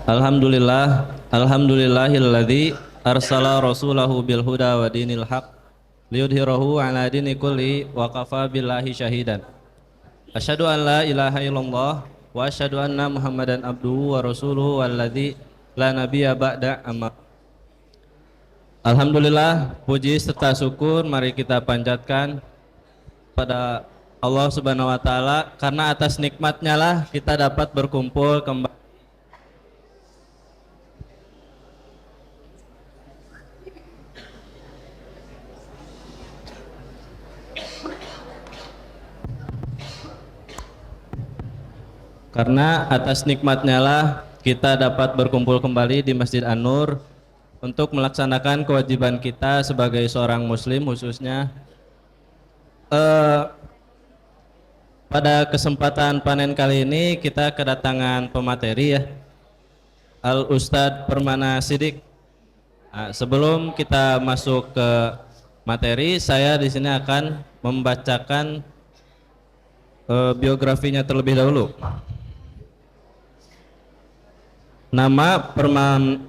Alhamdulillahilladzi arsala rasulahu bil huda wa dinil haq liyudhhirahu ala dini kulli wa kafa billahi syahidan. Asyhadu an la ilaha illallah wa asyhadu anna Muhammadan abduhu wa rasuluhu walladzi la nabiyya ba'da amma. Alhamdulillah, puji serta syukur mari kita panjatkan pada Allah Subhanahu wa taala, karena atas nikmatnya lah kita dapat berkumpul kembali. Karena atas nikmatnya lah kita dapat berkumpul kembali di Masjid An-Nur untuk melaksanakan kewajiban kita sebagai seorang muslim, khususnya pada kesempatan panen kali ini kita kedatangan pemateri ya, Al Ustadz Permana Sidik. Nah, sebelum kita masuk ke materi, saya di sini akan membacakan biografinya terlebih dahulu. Nama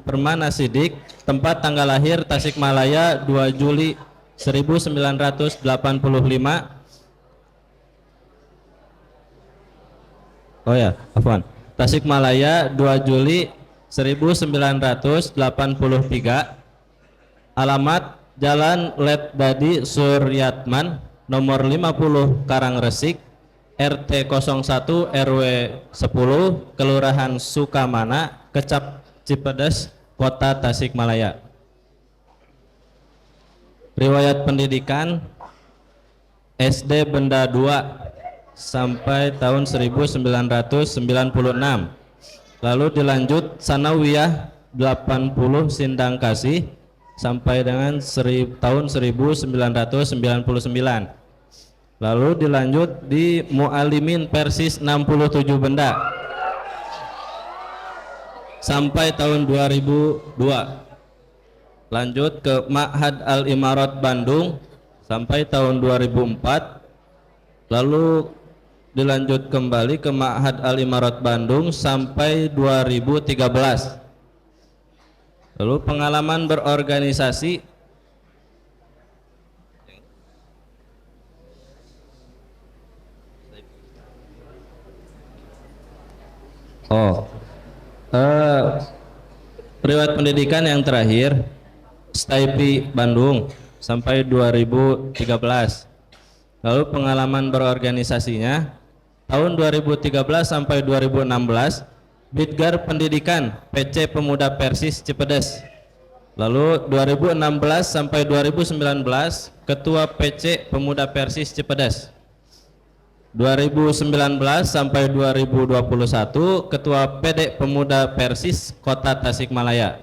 Permana Sidik, tempat tanggal lahir Tasikmalaya 2 Juli 1985. Oh ya, afwan. Tasikmalaya 2 Juli 1983. Alamat Jalan Letdadi Suryatman, nomor 50 Karangresik, RT 01 RW 10, Kelurahan Sukamana, Kecap Cipedes, Kota Tasikmalaya. Riwayat pendidikan SD Benda 2 sampai tahun 1996. Lalu dilanjut Sanawiyah 80 Sindang Kasih sampai dengan tahun 1999. Lalu dilanjut di Mu'alimin Persis 67 Benda sampai tahun 2002. Lanjut ke Ma'had Al-Imarat Bandung sampai tahun 2004. Lalu dilanjut kembali ke Ma'had Al-Imarat Bandung sampai 2013. Lalu pengalaman berorganisasi riwayat pendidikan yang terakhir STIP Bandung sampai 2013. Lalu pengalaman berorganisasinya tahun 2013 sampai 2016 Bitgar Pendidikan PC Pemuda Persis Cipedes. Lalu 2016 sampai 2019 Ketua PC Pemuda Persis Cipedes. 2019 sampai 2021 Ketua PD Pemuda Persis Kota Tasikmalaya.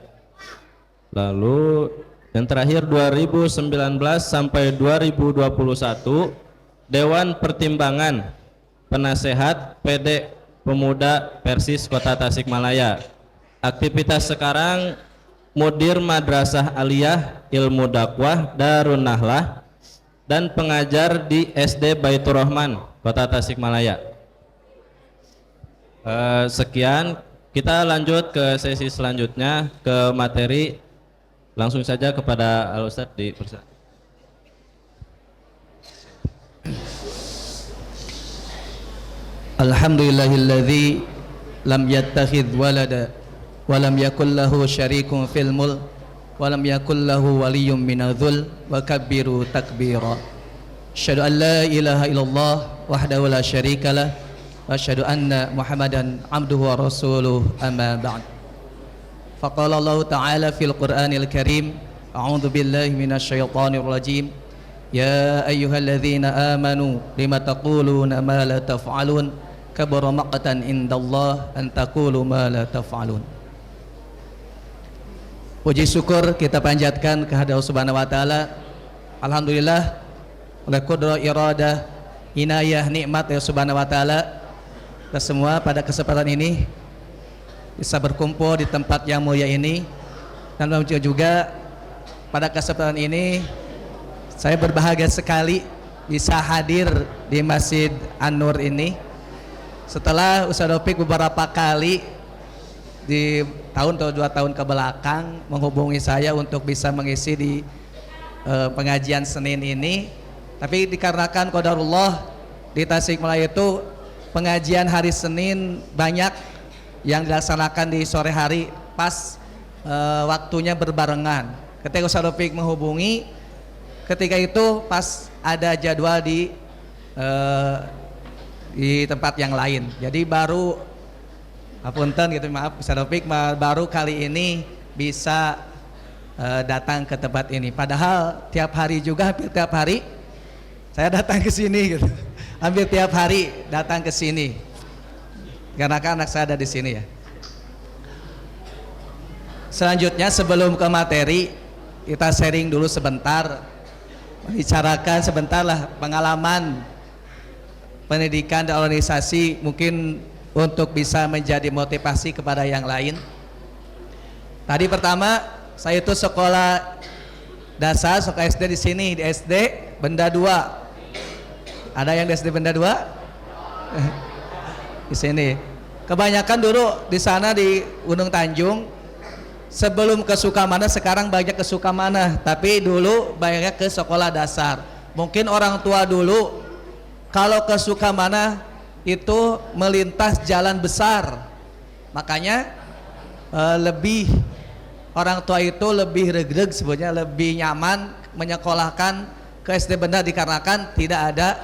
Lalu yang terakhir 2019 sampai 2021 Dewan Pertimbangan Penasehat PD Pemuda Persis Kota Tasikmalaya. Aktivitas sekarang Mudir Madrasah Aliyah Ilmu Dakwah Darun Nahlah dan pengajar di SD Baitur Rahman Kota Tasikmalaya. Sekian, kita lanjut ke sesi selanjutnya, ke materi. Langsung saja kepada Al Ustadz di persilakan. Alhamdulillahilladzi lam yattakhidh walada wa lam yakul lahu syarikun fil mulk wa lam yakul lahu waliyyun minadh-dhul wa kabbiru takbira. Asyhadu an la ilaha illallah wahdahu la syarikalah wa asyhadu anna Muhammadan abduhu wa rasuluh, amma ba'd. Faqala Allah Ta'ala fil Qur'anil Karim, a'udzu billahi minasy syaithanir rajim. Ya ayyuhalladzina amanu lima taquluna ma la taf'alun kabura maqtan indallah an taqulu ma la taf'alun. Puji syukur kita panjatkan kehadirat Allah Subhanahu wa taala. Alhamdulillah, oleh qudrah iradah inayah nikmat ya Subhanahu wa taala, kita semua pada kesempatan ini bisa berkumpul di tempat yang mulia ini. Dan juga pada kesempatan ini saya berbahagia sekali bisa hadir di Masjid An-Nur ini setelah Ustadz Taufik beberapa kali di tahun atau 2 tahun ke belakang menghubungi saya untuk bisa mengisi di pengajian Senin ini, tapi dikarenakan qadarullah di Tasikmalaya itu pengajian hari Senin banyak yang dilaksanakan di sore hari pas waktunya berbarengan. Ketika Ustaz Rafiq menghubungi, ketika itu pas ada jadwal di tempat yang lain, jadi baru apunten gitu, maaf Ustaz Rafiq, baru kali ini bisa datang ke tempat ini. Padahal tiap hari juga, hampir tiap hari saya datang ke sini gitu. Hampir tiap hari datang ke sini. Karena kan anak saya ada di sini ya. Selanjutnya sebelum ke materi, kita sharing dulu sebentar, bicarakan sebentar lah pengalaman pendidikan dan organisasi, mungkin untuk bisa menjadi motivasi kepada yang lain. Tadi pertama saya itu sekolah dasar, sekolah SD di sini, di SD Benda 2. Ada yang di SD Benda 2? Di sini. Kebanyakan dulu di sana di Gunung Tanjung. Sebelum ke Sukamana, sekarang banyak ke Sukamana, tapi dulu banyak ke sekolah dasar. Mungkin orang tua dulu kalau ke Sukamana itu melintas jalan besar, makanya lebih orang tua itu lebih regreg, sebenarnya lebih nyaman menyekolahkan ke SD Benda dikarenakan tidak ada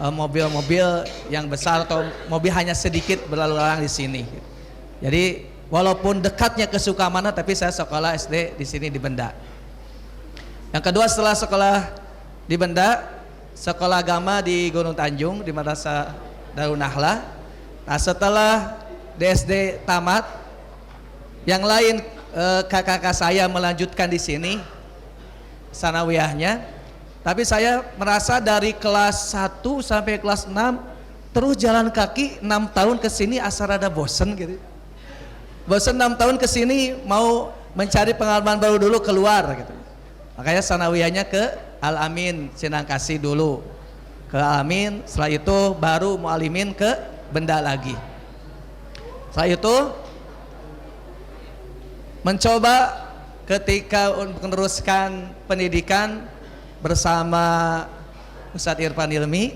mobil-mobil yang besar atau mobil hanya sedikit berlalu lalang di sini. Jadi walaupun dekatnya ke Sukamana, tapi saya sekolah SD di sini di Benda. Yang kedua, setelah sekolah di Benda, sekolah agama di Gunung Tanjung di Madrasah Darun Nahlah. Nah, setelah DSD tamat, yang lain kakak-kakak saya melanjutkan di sini sanawiyahnya, tapi saya merasa dari kelas 1 sampai kelas 6 terus jalan kaki 6 tahun ke sini asa rada bosen gitu. Bosen 6 tahun ke sini, mau mencari pengalaman baru dulu keluar gitu. Makanya sanawiyahnya ke Al Amin Sinangkasi dulu. Ke Al Amin, setelah itu baru mualimin ke Benda lagi. Setelah itu mencoba ketika meneruskan pendidikan bersama Ustadz Irfan Ilmi,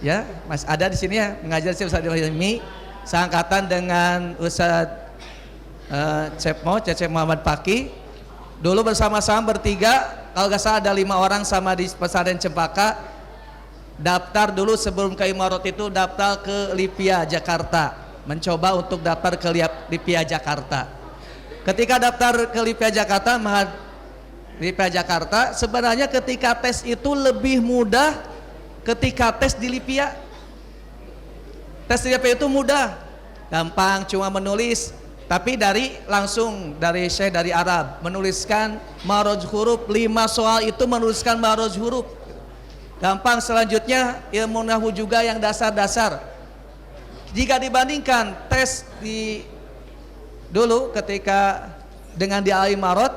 ya, Mas ada di sini ya, mengajar si Ustadz Irfan Ilmi, seangkatan dengan Ustadz Cecep Muhammad Paki. Dulu bersama-sama bertiga, kalau gak salah ada 5 orang sama di pesantren Cempaka. Daftar dulu sebelum ke Imarat itu daftar ke Lipia Jakarta, mencoba untuk daftar ke Lipia Jakarta. Ketika daftar ke Lipia Jakarta, Lipia Jakarta, sebenarnya ketika tes itu lebih mudah ketika tes di Lipia. Tes di Lipia itu mudah, gampang, cuma menulis. Tapi langsung dari Syekh dari Arab menuliskan maroj huruf, 5 soal itu menuliskan maroj huruf. Gampang. Selanjutnya ilmu nahwu juga yang dasar-dasar. Jika dibandingkan tes di dulu ketika dengan di Al-Imarat,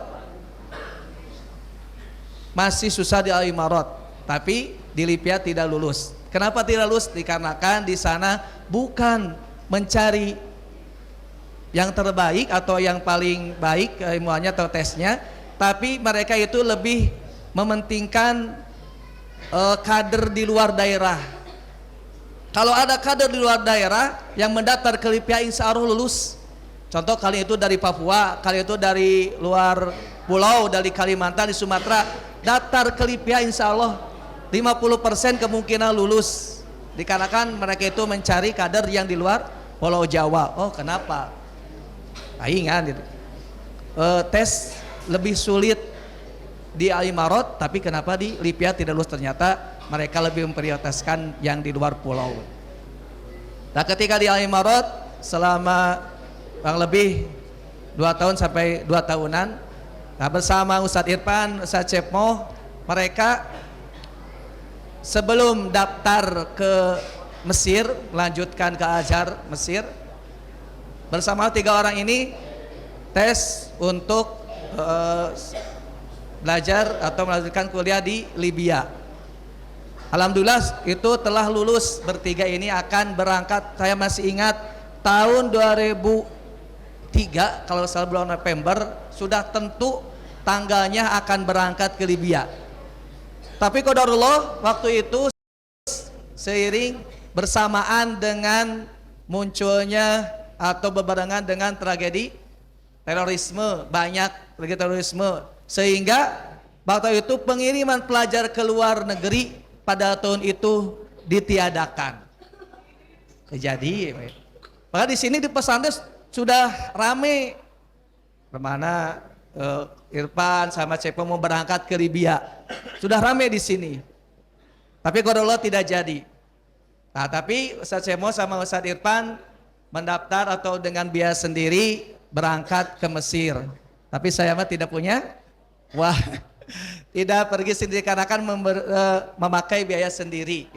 masih susah di Al-Imarat, tapi di Lipia tidak lulus. Kenapa tidak lulus? Dikarenakan di sana bukan mencari yang terbaik atau yang paling baik ilmuannya atau tesnya, tapi mereka itu lebih mementingkan kader di luar daerah. Kalau ada kader di luar daerah yang mendaftar ke Lipia, insya Allah lulus. Contoh kali itu dari Papua, kali itu dari luar pulau, dari Kalimantan, di Sumatera, daftar ke Lipia insya Allah 50% kemungkinan lulus. Dikarenakan mereka itu mencari kader yang di luar Pulau Jawa. Oh, kenapa? Palingan gitu. Tes lebih sulit di Al-Imarat, tapi kenapa di Lipia tidak lulus? Ternyata mereka lebih memprioritaskan yang di luar pulau. Nah, ketika di Al-Imarat selama kurang lebih 2 tahun sampai 2 tahunan, nah, bersama Ustadz Irfan, Ustadz Cepmo, mereka sebelum daftar ke Mesir, melanjutkan ke Azhar Mesir, bersama 3 orang ini tes untuk belajar atau melanjutkan kuliah di Libya. Alhamdulillah itu telah lulus. Bertiga ini akan berangkat, saya masih ingat tahun 2000 3 kalau salah bulan November sudah tentu tanggalnya akan berangkat ke Libya. Tapi qadarullah waktu itu seiring bersamaan dengan munculnya atau berbarengan dengan tragedi terorisme, banyak tragedi terorisme, sehingga waktu itu pengiriman pelajar ke luar negeri pada tahun itu ditiadakan. Jadi, maka di sini di pesantren sudah rame, kemana Irfan sama Cepo mau berangkat ke Libya, sudah rame di sini. Tapi qadarullah tidak jadi. Nah, tapi Ustadz Cemo sama Ustadz Irfan mendaftar atau dengan biaya sendiri berangkat ke Mesir. Tapi saya mah tidak punya, tidak pergi sendiri karena kan memakai biaya sendiri.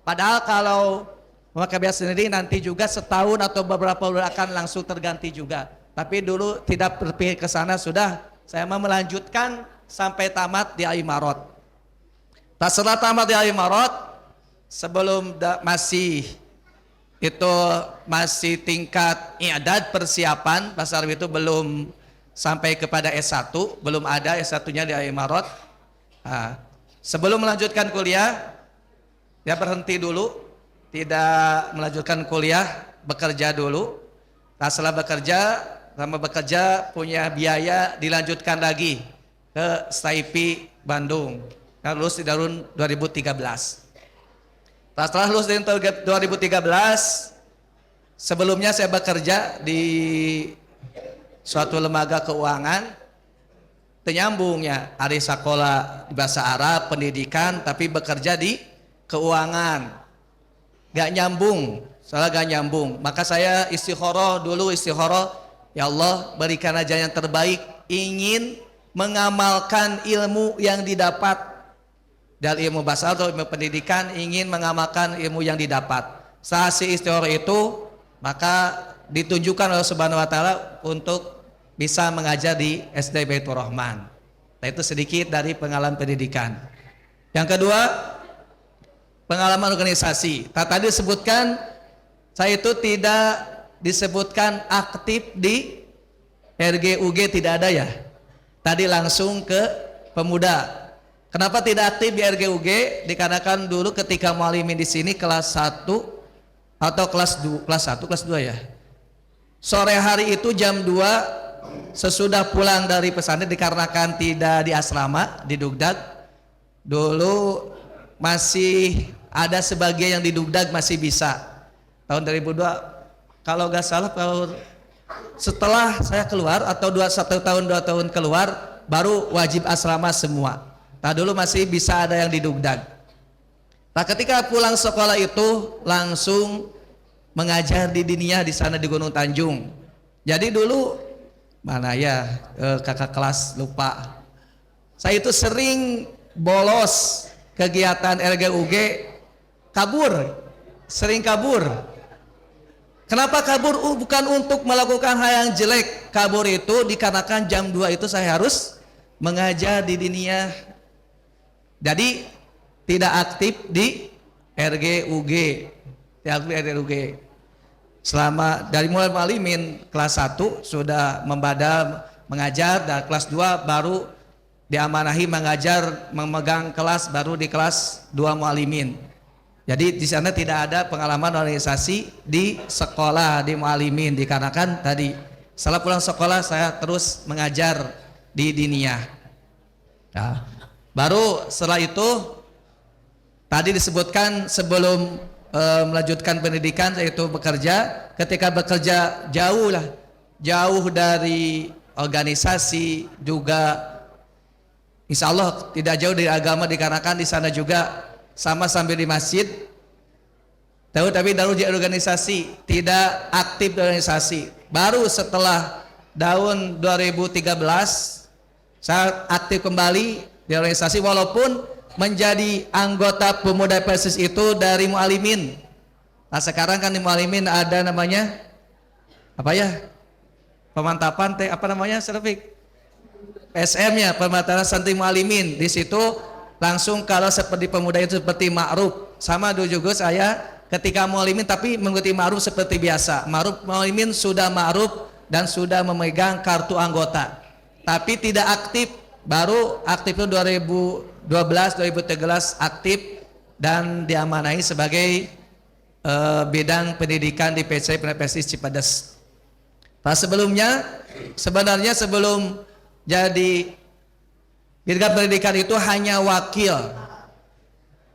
Padahal kalau memakai biaya sendiri nanti juga setahun atau beberapa bulan akan langsung terganti juga. Tapi dulu tidak berpikir ke sana, sudah saya mau melanjutkan sampai tamat di Al-Imarat. Nah, setelah tamat di Al-Imarat, sebelum masih tingkat i'dad persiapan, bahasa Arab itu belum sampai kepada S1, belum ada S1-nya di Al-Imarat. Nah, sebelum melanjutkan kuliah, dia berhenti dulu, tidak melanjutkan kuliah, bekerja dulu. Nah, setelah bekerja punya biaya, dilanjutkan lagi ke STIP Bandung. Nah, lulus di tahun 2013. Setelah lulus di 2013, sebelumnya saya bekerja di suatu lembaga keuangan, ternyambungnya ada sekolah bahasa Arab, pendidikan, tapi bekerja di keuangan, gak nyambung, maka saya istikharah dulu, ya Allah berikan aja yang terbaik, ingin mengamalkan ilmu yang didapat dari ilmu bahasa atau ilmu pendidikan, ingin mengamalkan ilmu yang didapat. Saat istikharah itu, maka ditunjukkan oleh Subhanahu wa Ta'ala untuk bisa mengajar di SD Baitur Rahman. Nah, itu sedikit dari pengalaman pendidikan. Yang kedua, pengalaman organisasi. Tadi disebutkan saya itu tidak disebutkan aktif di RGUG, tidak ada ya. Tadi langsung ke pemuda. Kenapa tidak aktif di RGUG? Dikarenakan dulu ketika mualimin di sini kelas 1 atau kelas 2 ya. Sore hari itu jam 2 sesudah pulang dari pesantren, dikarenakan tidak di asrama di Dugdag. Dulu masih ada sebagian yang di Dugdag masih bisa. Tahun 2002 kalau nggak salah, kalau setelah saya keluar atau 1 tahun 2 tahun keluar baru wajib asrama semua. Nah, dulu masih bisa ada yang di Dugdag. Nah, ketika pulang sekolah itu langsung mengajar di Diniyah di sana di Gunung Tanjung. Jadi dulu mana ya, kakak kelas lupa. Saya itu sering bolos kegiatan RGUG, sering kabur. Kenapa kabur? Bukan untuk melakukan hal yang jelek. Kabur itu dikarenakan jam 2 itu saya harus mengajar di Diniyah. Jadi tidak aktif di RGUG. Selama dari mulai mualimin kelas 1 sudah mengajar, dan kelas 2 baru diamanahi mengajar, memegang kelas baru di kelas 2 mualimin. Jadi di sana tidak ada pengalaman organisasi di sekolah di mualimin, dikarenakan tadi setelah pulang sekolah saya terus mengajar di Diniyah. Nah, baru setelah itu tadi disebutkan sebelum melanjutkan pendidikan saya itu bekerja. Ketika bekerja jauh dari organisasi, juga insya Allah tidak jauh dari agama, dikarenakan di sana juga sama sambil di masjid. Tapi dari organisasi, tidak aktif di organisasi. Baru setelah tahun 2013 saya aktif kembali di organisasi, walaupun menjadi anggota pemuda PSIS itu dari mualimin. Nah, sekarang kan di mualimin ada namanya apa ya, pemantapan apa namanya, Serfik, SM ya, pemantapan santri mualimin. Di situ langsung kalau seperti pemuda itu seperti ma'ruf. Sama dulu juga saya ketika mualimin tapi mengikuti ma'ruf seperti biasa. Mualimin sudah ma'ruf dan sudah memegang kartu anggota, tapi tidak aktif. Baru aktif itu 2012 2013 aktif dan diamanai sebagai bidang pendidikan di PC Universitas Cipadas. Nah, sebenarnya sebelum jadi bidang pendidikan itu hanya wakil,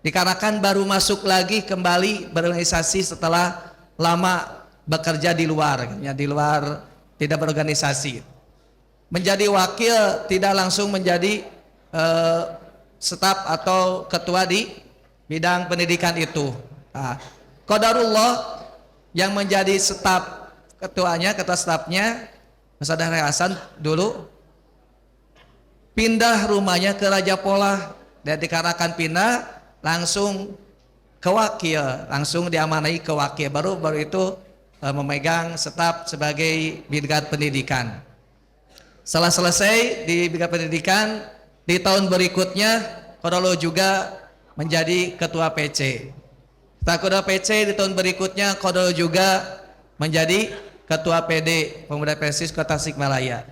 dikarenakan baru masuk lagi kembali berorganisasi setelah lama bekerja di luar, ya, di luar tidak berorganisasi. Menjadi wakil tidak langsung menjadi staf atau ketua di bidang pendidikan itu. Nah, qadarullah yang menjadi staf ketuanya, ketua stafnya Ustaz Dahri Hasan dulu pindah rumahnya ke Raja Polah, dan dikarenakan pindah langsung ke wakil, langsung diamanai ke wakil, baru itu memegang staf sebagai bidang pendidikan. Setelah selesai di bidang pendidikan, di tahun berikutnya qadarullah juga menjadi ketua PC. Setelah ketua PC di tahun berikutnya qadarullah juga menjadi ketua PD Pemuda Persis Kota Tasikmalaya.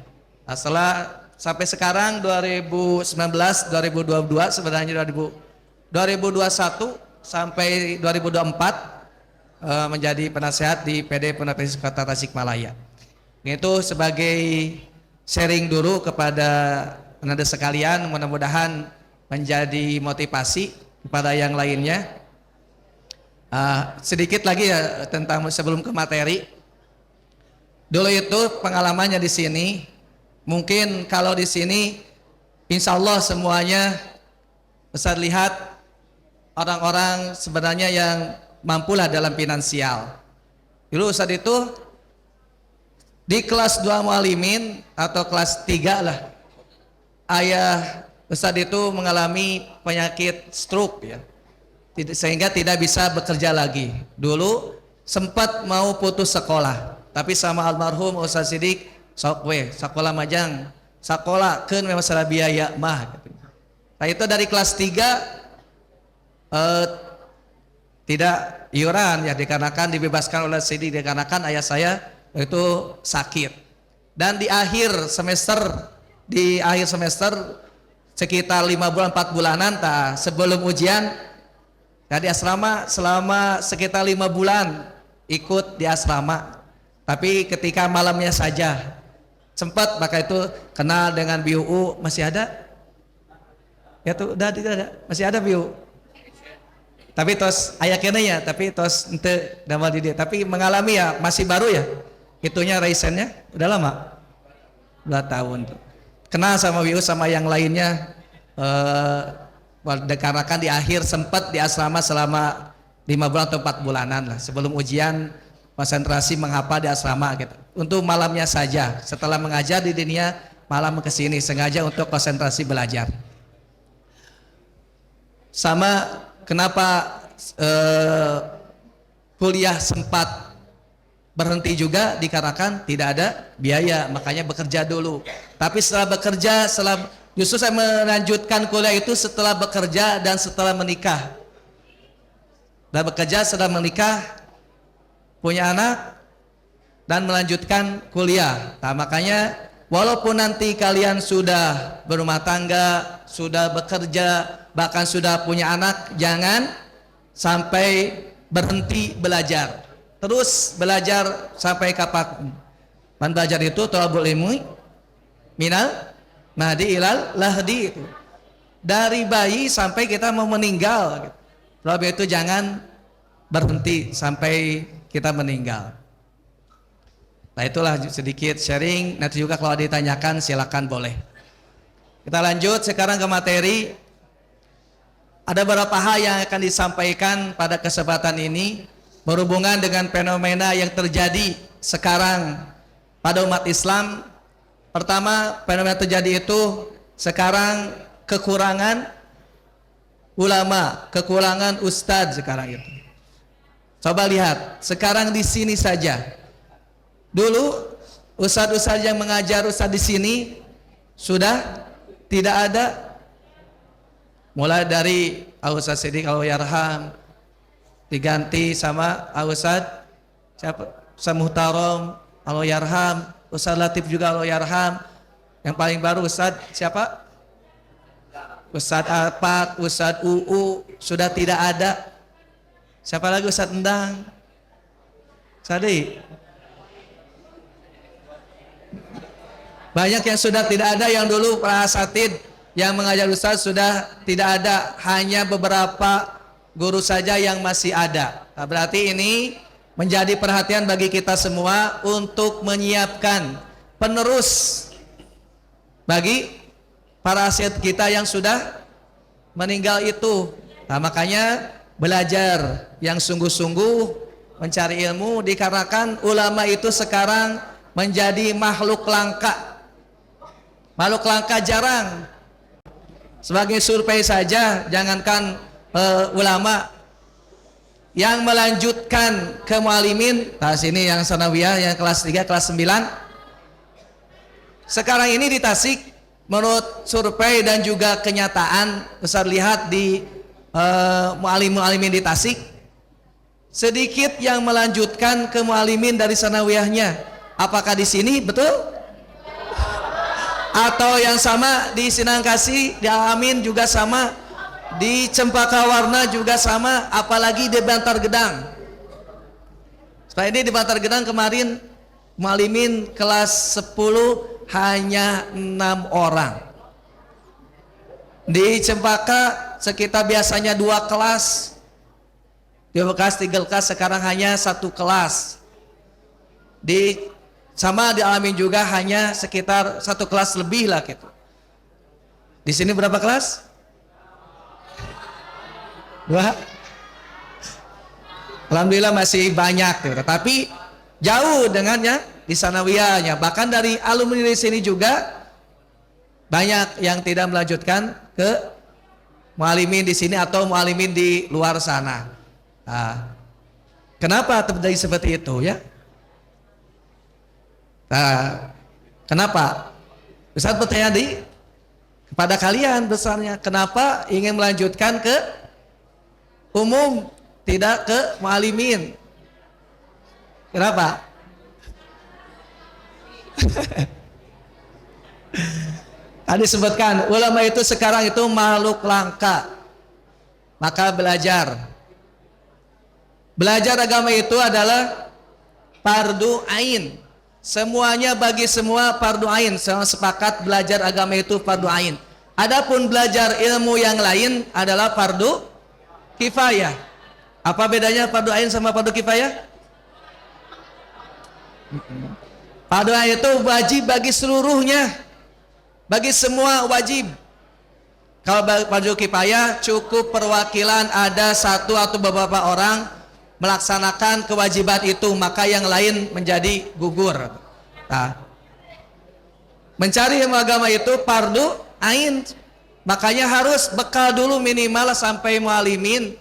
Nah, setelah sampai sekarang 2019 2022 sebenarnya 2021 sampai 2024 menjadi penasehat di PD Pemuda Persis Kota Tasikmalaya. Itu sebagai sharing dulu kepada anda sekalian, mudah-mudahan menjadi motivasi kepada yang lainnya. Sedikit lagi ya tentang sebelum ke materi. Dulu itu pengalamannya di sini, mungkin kalau di sini insya Allah semuanya Ustaz lihat orang-orang sebenarnya yang mampulah dalam finansial. Dulu Ustaz itu di kelas 2 mualimin atau kelas 3 lah, ayah Ustaz itu mengalami penyakit stroke, ya, sehingga tidak bisa bekerja lagi. Dulu sempat mau putus sekolah, tapi sama almarhum Ustaz Sidik, sok we sekolah majang, sekolah kan memang masalah biaya mah. Nah itu dari kelas 3 tidak iuran, ya, dikarenakan dibebaskan oleh Sidik dikarenakan ayah saya itu sakit. Dan di akhir semester sekitar 5 bulan 4 bulanan sebelum ujian, di asrama selama sekitar 5 bulan ikut di asrama. Tapi ketika malamnya saja sempat, maka itu kenal dengan BUU. Masih ada? Ya tuh udah tidak ada, masih ada BUU. Tapi tos aya kene ya, tapi tos ente damal di dia. Tapi mengalami ya masih baru ya. Itunya raisennya udah lama. 2 tahun tuh. Kenal sama BUU sama yang lainnya dikarenakan di akhir sempat di asrama selama 5 bulan atau 4 bulanan lah sebelum ujian, konsentrasi menghafal di asrama gitu. Untuk malamnya saja, setelah mengajar di dunia malam kesini sengaja untuk konsentrasi belajar. Sama kenapa kuliah sempat berhenti juga dikarenakan tidak ada biaya, makanya bekerja dulu. Tapi setelah bekerja, justru saya melanjutkan kuliah itu setelah bekerja dan setelah menikah. Dan bekerja setelah menikah, punya anak, dan melanjutkan kuliah. Nah, makanya walaupun nanti kalian sudah berumah tangga, sudah bekerja, bahkan sudah punya anak, jangan sampai berhenti belajar. Terus belajar sampai kapan? Man belajar itu thalabul ilmi minal mahdi ilal lahdi, itu dari bayi sampai kita mau meninggal. Sebab itu jangan berhenti sampai kita meninggal. Nah itulah sedikit sharing. Nanti juga kalau ditanyakan silakan boleh. Kita lanjut sekarang ke materi. Ada beberapa hal yang akan disampaikan pada kesempatan ini berhubungan dengan fenomena yang terjadi sekarang pada umat Islam. Pertama, fenomena terjadi itu sekarang kekurangan ulama, kekurangan ustadz sekarang itu. Coba lihat, sekarang di sini saja. Dulu ustadz-ustadz yang mengajar ustadz di sini sudah tidak ada. Mulai dari Ustadz Sidik Al-Yarham diganti sama Ustadz siapa? Ustadz Muhtarom Al-Yarham, Ustaz Latif juga Allah yarham. Yang paling baru Ustaz siapa? Ustaz Alpat, Ustaz UU sudah tidak ada. Siapa lagi Ustaz Endang? Sadi. Banyak yang sudah tidak ada, yang dulu para asatid yang mengajar Ustaz sudah tidak ada, hanya beberapa guru saja yang masih ada. Nah, berarti ini menjadi perhatian bagi kita semua untuk menyiapkan penerus bagi para asatid kita yang sudah meninggal itu. Nah, makanya belajar yang sungguh-sungguh mencari ilmu, dikarenakan ulama itu sekarang menjadi makhluk langka. Makhluk langka jarang. Sebagai survei saja, jangankan ulama yang melanjutkan ke mualimin. Nah, sini yang sanawiyah, yang kelas 3, kelas 9. Sekarang ini di Tasik, menurut survei dan juga kenyataan, Ustaz lihat di mualim-mualimin di Tasik, sedikit yang melanjutkan ke mualimin dari sanawiyahnya. Apakah di sini betul? Atau yang sama di Sinangkasih, di Al-Amin juga sama, di Cempaka Warna juga sama, apalagi di Bantar Gedang. Setelah ini di Bantar Gedang kemarin mualimin kelas 10 hanya 6 orang. Di Cempaka sekitar biasanya 2 kelas, di bekas 3 kelas, sekarang hanya 1 kelas. Sama di Al-Amin juga hanya sekitar 1 kelas lebih lah gitu. Di sini berapa kelas? 2. Alhamdulillah masih banyak gitu. Tapi jauh dengannya di sanawiyahnya. Bahkan dari alumni di sini juga banyak yang tidak melanjutkan ke mualimin di sini atau mualimin di luar sana. Nah, kenapa terjadi seperti itu ya? Nah, kenapa? Ustaz bertanya kepada kalian besarnya, kenapa ingin melanjutkan ke umum, tidak ke mualimin? Kenapa? Tadi sebutkan ulama itu sekarang itu makhluk langka. Maka belajar agama itu adalah fardu ain. Semuanya bagi semua fardu ain. Semua sepakat belajar agama itu fardu ain. Adapun belajar ilmu yang lain adalah fardu kifayah. Apa bedanya fardu ain sama fardu kifayah? Fardu ain itu wajib bagi seluruhnya, bagi semua wajib. Kalau fardu kifayah cukup perwakilan, ada 1 atau beberapa orang melaksanakan kewajiban itu, maka yang lain menjadi gugur. Nah, mencari ilmu agama itu fardu ain, makanya harus bekal dulu minimal sampai mualimin,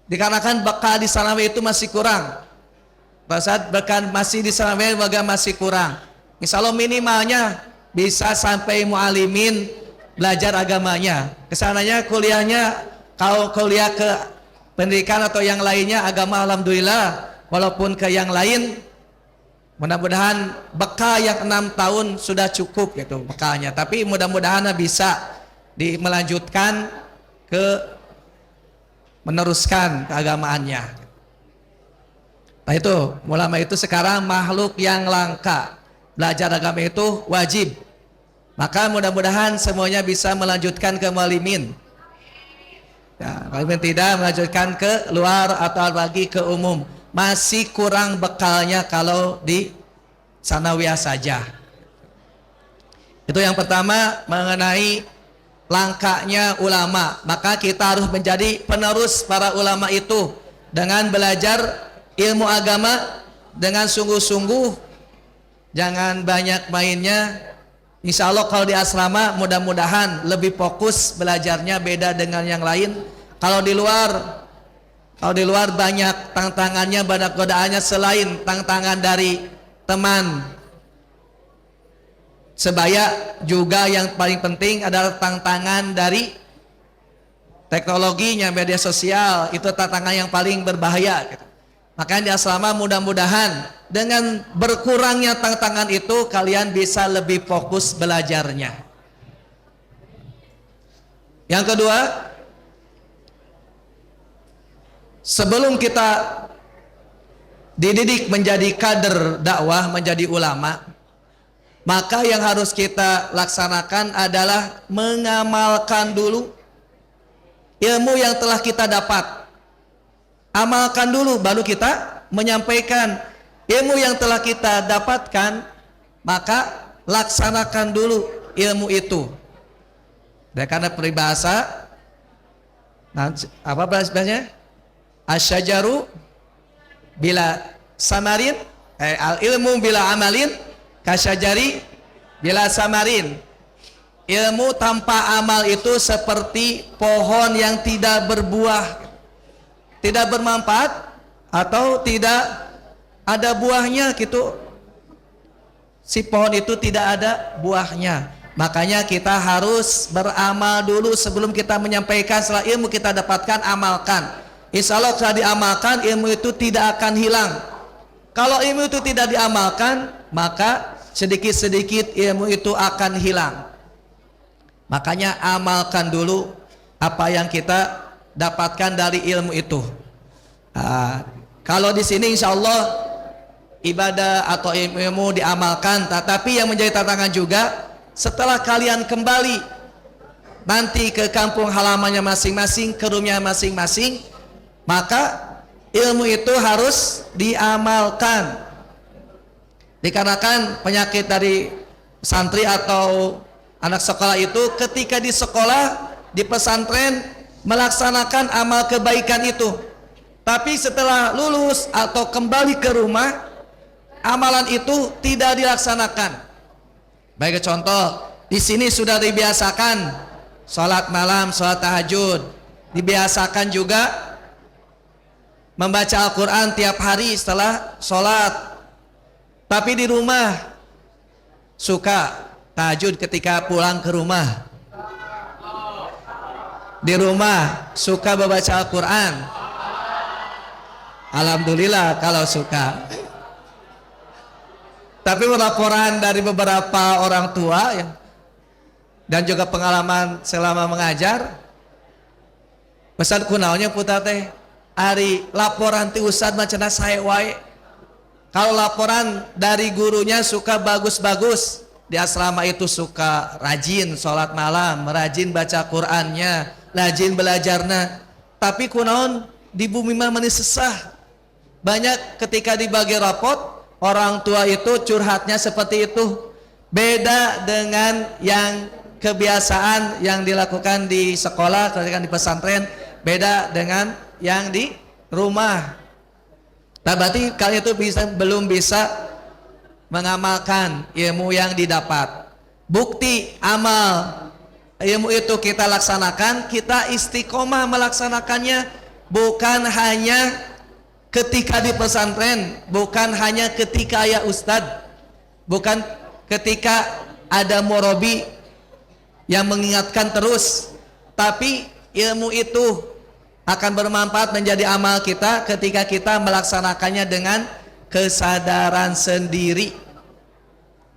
dikarenakan bekal di sanawiyah itu masih kurang. Saat bekal masih di sanawiyah masih kurang. Insya Allah minimalnya bisa sampai mualimin belajar agamanya. Kesananya kuliahnya, kalau kuliah ke pendidikan atau yang lainnya agama, alhamdulillah, walaupun ke yang lain mudah-mudahan bekal yang 6 tahun sudah cukup gitu bekalnya, tapi mudah-mudahan bisa melanjutkan ke meneruskan keagamaannya. Nah, itu ulama itu sekarang makhluk yang langka. Belajar agama itu wajib, maka mudah-mudahan semuanya bisa melanjutkan ke mualimin. Ya, kalau tidak melanjutkan ke luar atau lagi ke umum, masih kurang bekalnya kalau di sanawiyah saja. Itu yang pertama mengenai langkahnya ulama. Maka kita harus menjadi penerus para ulama itu dengan belajar ilmu agama dengan sungguh-sungguh, jangan banyak mainnya. Insya Allah kalau di asrama mudah-mudahan lebih fokus belajarnya, beda dengan yang lain. Kalau di luar banyak tantangannya, banyak godaannya. Selain tantangan dari teman sebaya, juga yang paling penting adalah tantangan dari teknologinya, media sosial. Itu tantangan yang paling berbahaya gitu. Makanya di asrama mudah-mudahan dengan berkurangnya tantangan itu kalian bisa lebih fokus belajarnya. Yang kedua, sebelum kita dididik menjadi kader dakwah, menjadi ulama, maka yang harus kita laksanakan adalah mengamalkan dulu ilmu yang telah kita dapat. Amalkan dulu baru kita menyampaikan ilmu yang telah kita dapatkan, maka laksanakan dulu ilmu itu. Dan karena peribahasa, apa bahasanya? Asyajaru bila samarin, al ilmu bila amalin, kasyajari bila samarin. Ilmu tanpa amal itu seperti pohon yang tidak berbuah, tidak bermanfaat, atau tidak ada buahnya gitu. Si pohon itu tidak ada buahnya. Makanya kita harus beramal dulu sebelum kita menyampaikan. Setelah ilmu kita dapatkan, amalkan. Insya Allah setelah diamalkan, ilmu itu tidak akan hilang. Kalau ilmu itu tidak diamalkan, maka sedikit-sedikit ilmu itu akan hilang. Makanya amalkan dulu apa yang kita dapatkan dari ilmu itu. Kalau di sini insya Allah ibadah atau ilmu diamalkan, tetapi yang menjadi tantangan juga setelah kalian kembali nanti ke kampung halamannya masing-masing, ke rumahnya masing-masing, maka ilmu itu harus diamalkan. Dikarenakan penyakit dari santri atau anak sekolah itu ketika di sekolah, di pesantren melaksanakan amal kebaikan itu, tapi setelah lulus atau kembali ke rumah, amalan itu tidak dilaksanakan. Baik contoh, di sini sudah dibiasakan sholat malam, sholat tahajud, dibiasakan juga membaca Al-Quran tiap hari setelah sholat, tapi di rumah suka tahajud ketika pulang ke rumah, di rumah suka membaca Al-Quran. Alhamdulillah kalau suka. Tapi laporan dari beberapa orang tua dan juga pengalaman selama mengajar, pesan kunaonnya putar teh hari laporan ti ustad macana saya wae. Kalau laporan dari gurunya suka bagus-bagus, di asrama itu suka rajin sholat malam, rajin baca Qur'annya, rajin belajarnya. Tapi kunaon di bumi mah manis sesah. Banyak ketika dibagi rapot, orang tua itu curhatnya seperti itu. Beda dengan yang kebiasaan yang dilakukan di sekolah, ketika di pesantren, beda dengan yang di rumah. Nah, berarti kalian itu belum bisa mengamalkan ilmu yang didapat. Bukti amal ilmu itu kita laksanakan, kita istiqomah melaksanakannya, bukan hanya ketika di pesantren, bukan hanya ketika ya ustadz, bukan ketika ada murabi yang mengingatkan terus, tapi ilmu itu akan bermanfaat menjadi amal kita ketika kita melaksanakannya dengan kesadaran sendiri.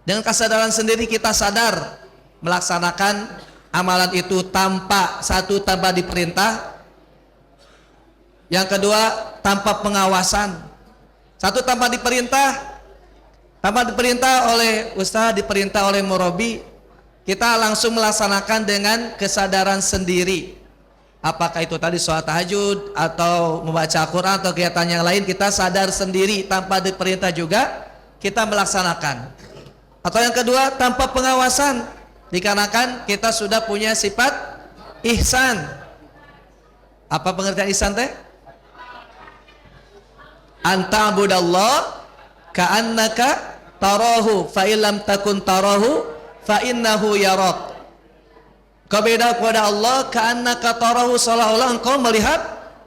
Dengan kesadaran sendiri kita sadar melaksanakan amalan itu tanpa diperintah. Yang kedua, tanpa pengawasan. Satu, tanpa diperintah oleh ustaz, diperintah oleh murabi, kita langsung melaksanakan dengan kesadaran sendiri. Apakah itu tadi sholat tahajud atau membaca Al-Quran atau kegiatan yang lain, kita sadar sendiri tanpa diperintah juga kita melaksanakan. Atau yang kedua, tanpa pengawasan, dikarenakan kita sudah punya sifat ihsan. Apa pengertian ihsan teh? Anta budallah ka'annaka tarahu fa illam takun tarahu fa innahu yarak. Kau beda kepada Allah ka'annaka tarahu, seolah-olah engkau melihat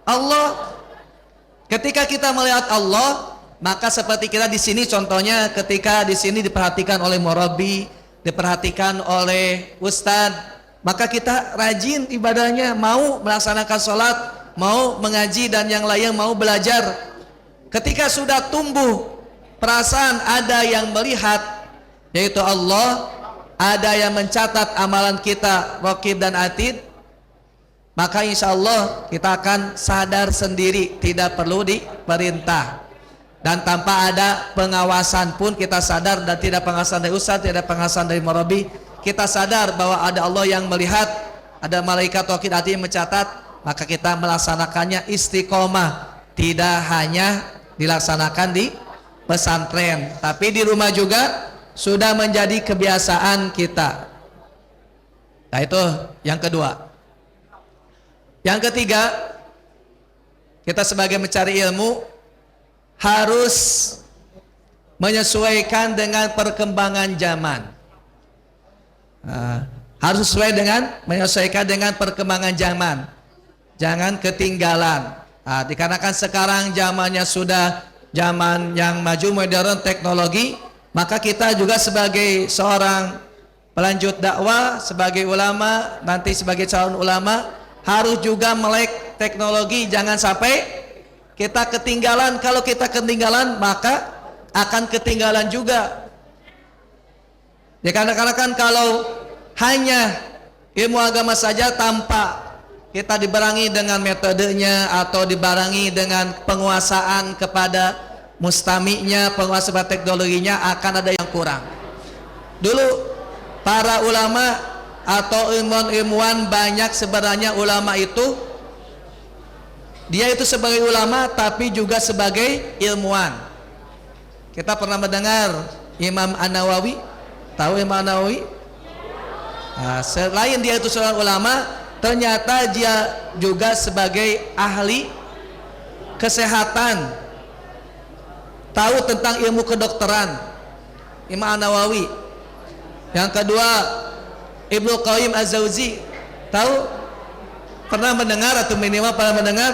Allah. Ketika kita melihat Allah, maka seperti kita di sini contohnya, ketika di sini diperhatikan oleh murabi, diperhatikan oleh ustadz, maka kita rajin ibadahnya, mau melaksanakan sholat, mau mengaji dan yang lain, mau belajar. ketika sudah tumbuh perasaan ada yang melihat, yaitu Allah, ada yang mencatat amalan kita, Raqib dan Atid, maka insya Allah kita akan sadar sendiri, tidak perlu diperintah. Dan tanpa ada pengawasan pun kita sadar, dan tidak pengawasan dari ustaz, tidak pengawasan dari murabi, kita sadar bahwa ada Allah yang melihat, ada malaikat Raqib Atid yang mencatat, maka kita melaksanakannya istiqomah. Tidak hanya dilaksanakan di pesantren, tapi di rumah juga sudah menjadi kebiasaan kita. Nah, itu yang kedua. Yang ketiga, kita sebagai mencari ilmu harus menyesuaikan dengan perkembangan zaman. Harus sesuai dengan menyesuaikan dengan perkembangan zaman. Jangan ketinggalan. Dikarenakan sekarang zamannya sudah zaman yang maju, modern, teknologi, maka kita juga sebagai seorang pelanjut dakwah, sebagai ulama, nanti sebagai calon ulama, harus juga melek teknologi. Jangan sampai kita ketinggalan. Kalau kita ketinggalan, maka akan ketinggalan juga. Dikarenakan kalau hanya ilmu agama saja tanpa kita dibarengi dengan metodenya atau dibarengi dengan penguasaan kepada mustami'nya, penguasa teknologinya, akan ada yang kurang. Dulu para ulama atau ilmuwan banyak, sebenarnya ulama itu dia itu sebagai ulama tapi juga sebagai ilmuwan. Kita pernah mendengar Imam An-Nawawi, tahu Imam An-Nawawi? Selain dia itu seorang ulama, ternyata dia juga sebagai ahli kesehatan, tahu tentang ilmu kedokteran, Imam An-Nawawi. Yang kedua, Ibnu Qayyim Az-Jauzi, tahu? Pernah mendengar atau minimal pernah mendengar?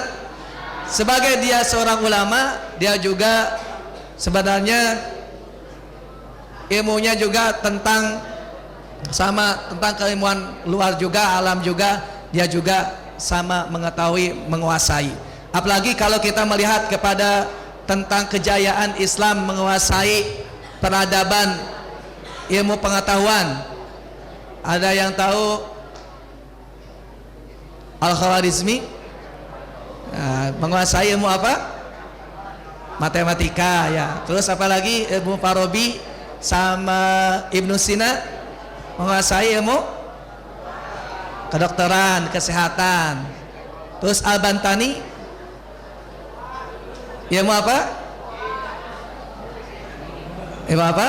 Sebagai dia seorang ulama, dia juga sebenarnya ilmunya juga tentang keilmuan luar juga, alam juga, dia juga sama mengetahui, menguasai. Apalagi kalau kita melihat kepada tentang kejayaan Islam menguasai peradaban, ilmu pengetahuan. Ada yang tahu Al-Khawarizmi? Menguasai ilmu apa? Matematika, ya. Terus apalagi ilmu Farabi sama Ibnu Sina menguasai ilmu kedokteran, kesehatan. Terus Al-Bantani ilmu apa? Ilmu apa?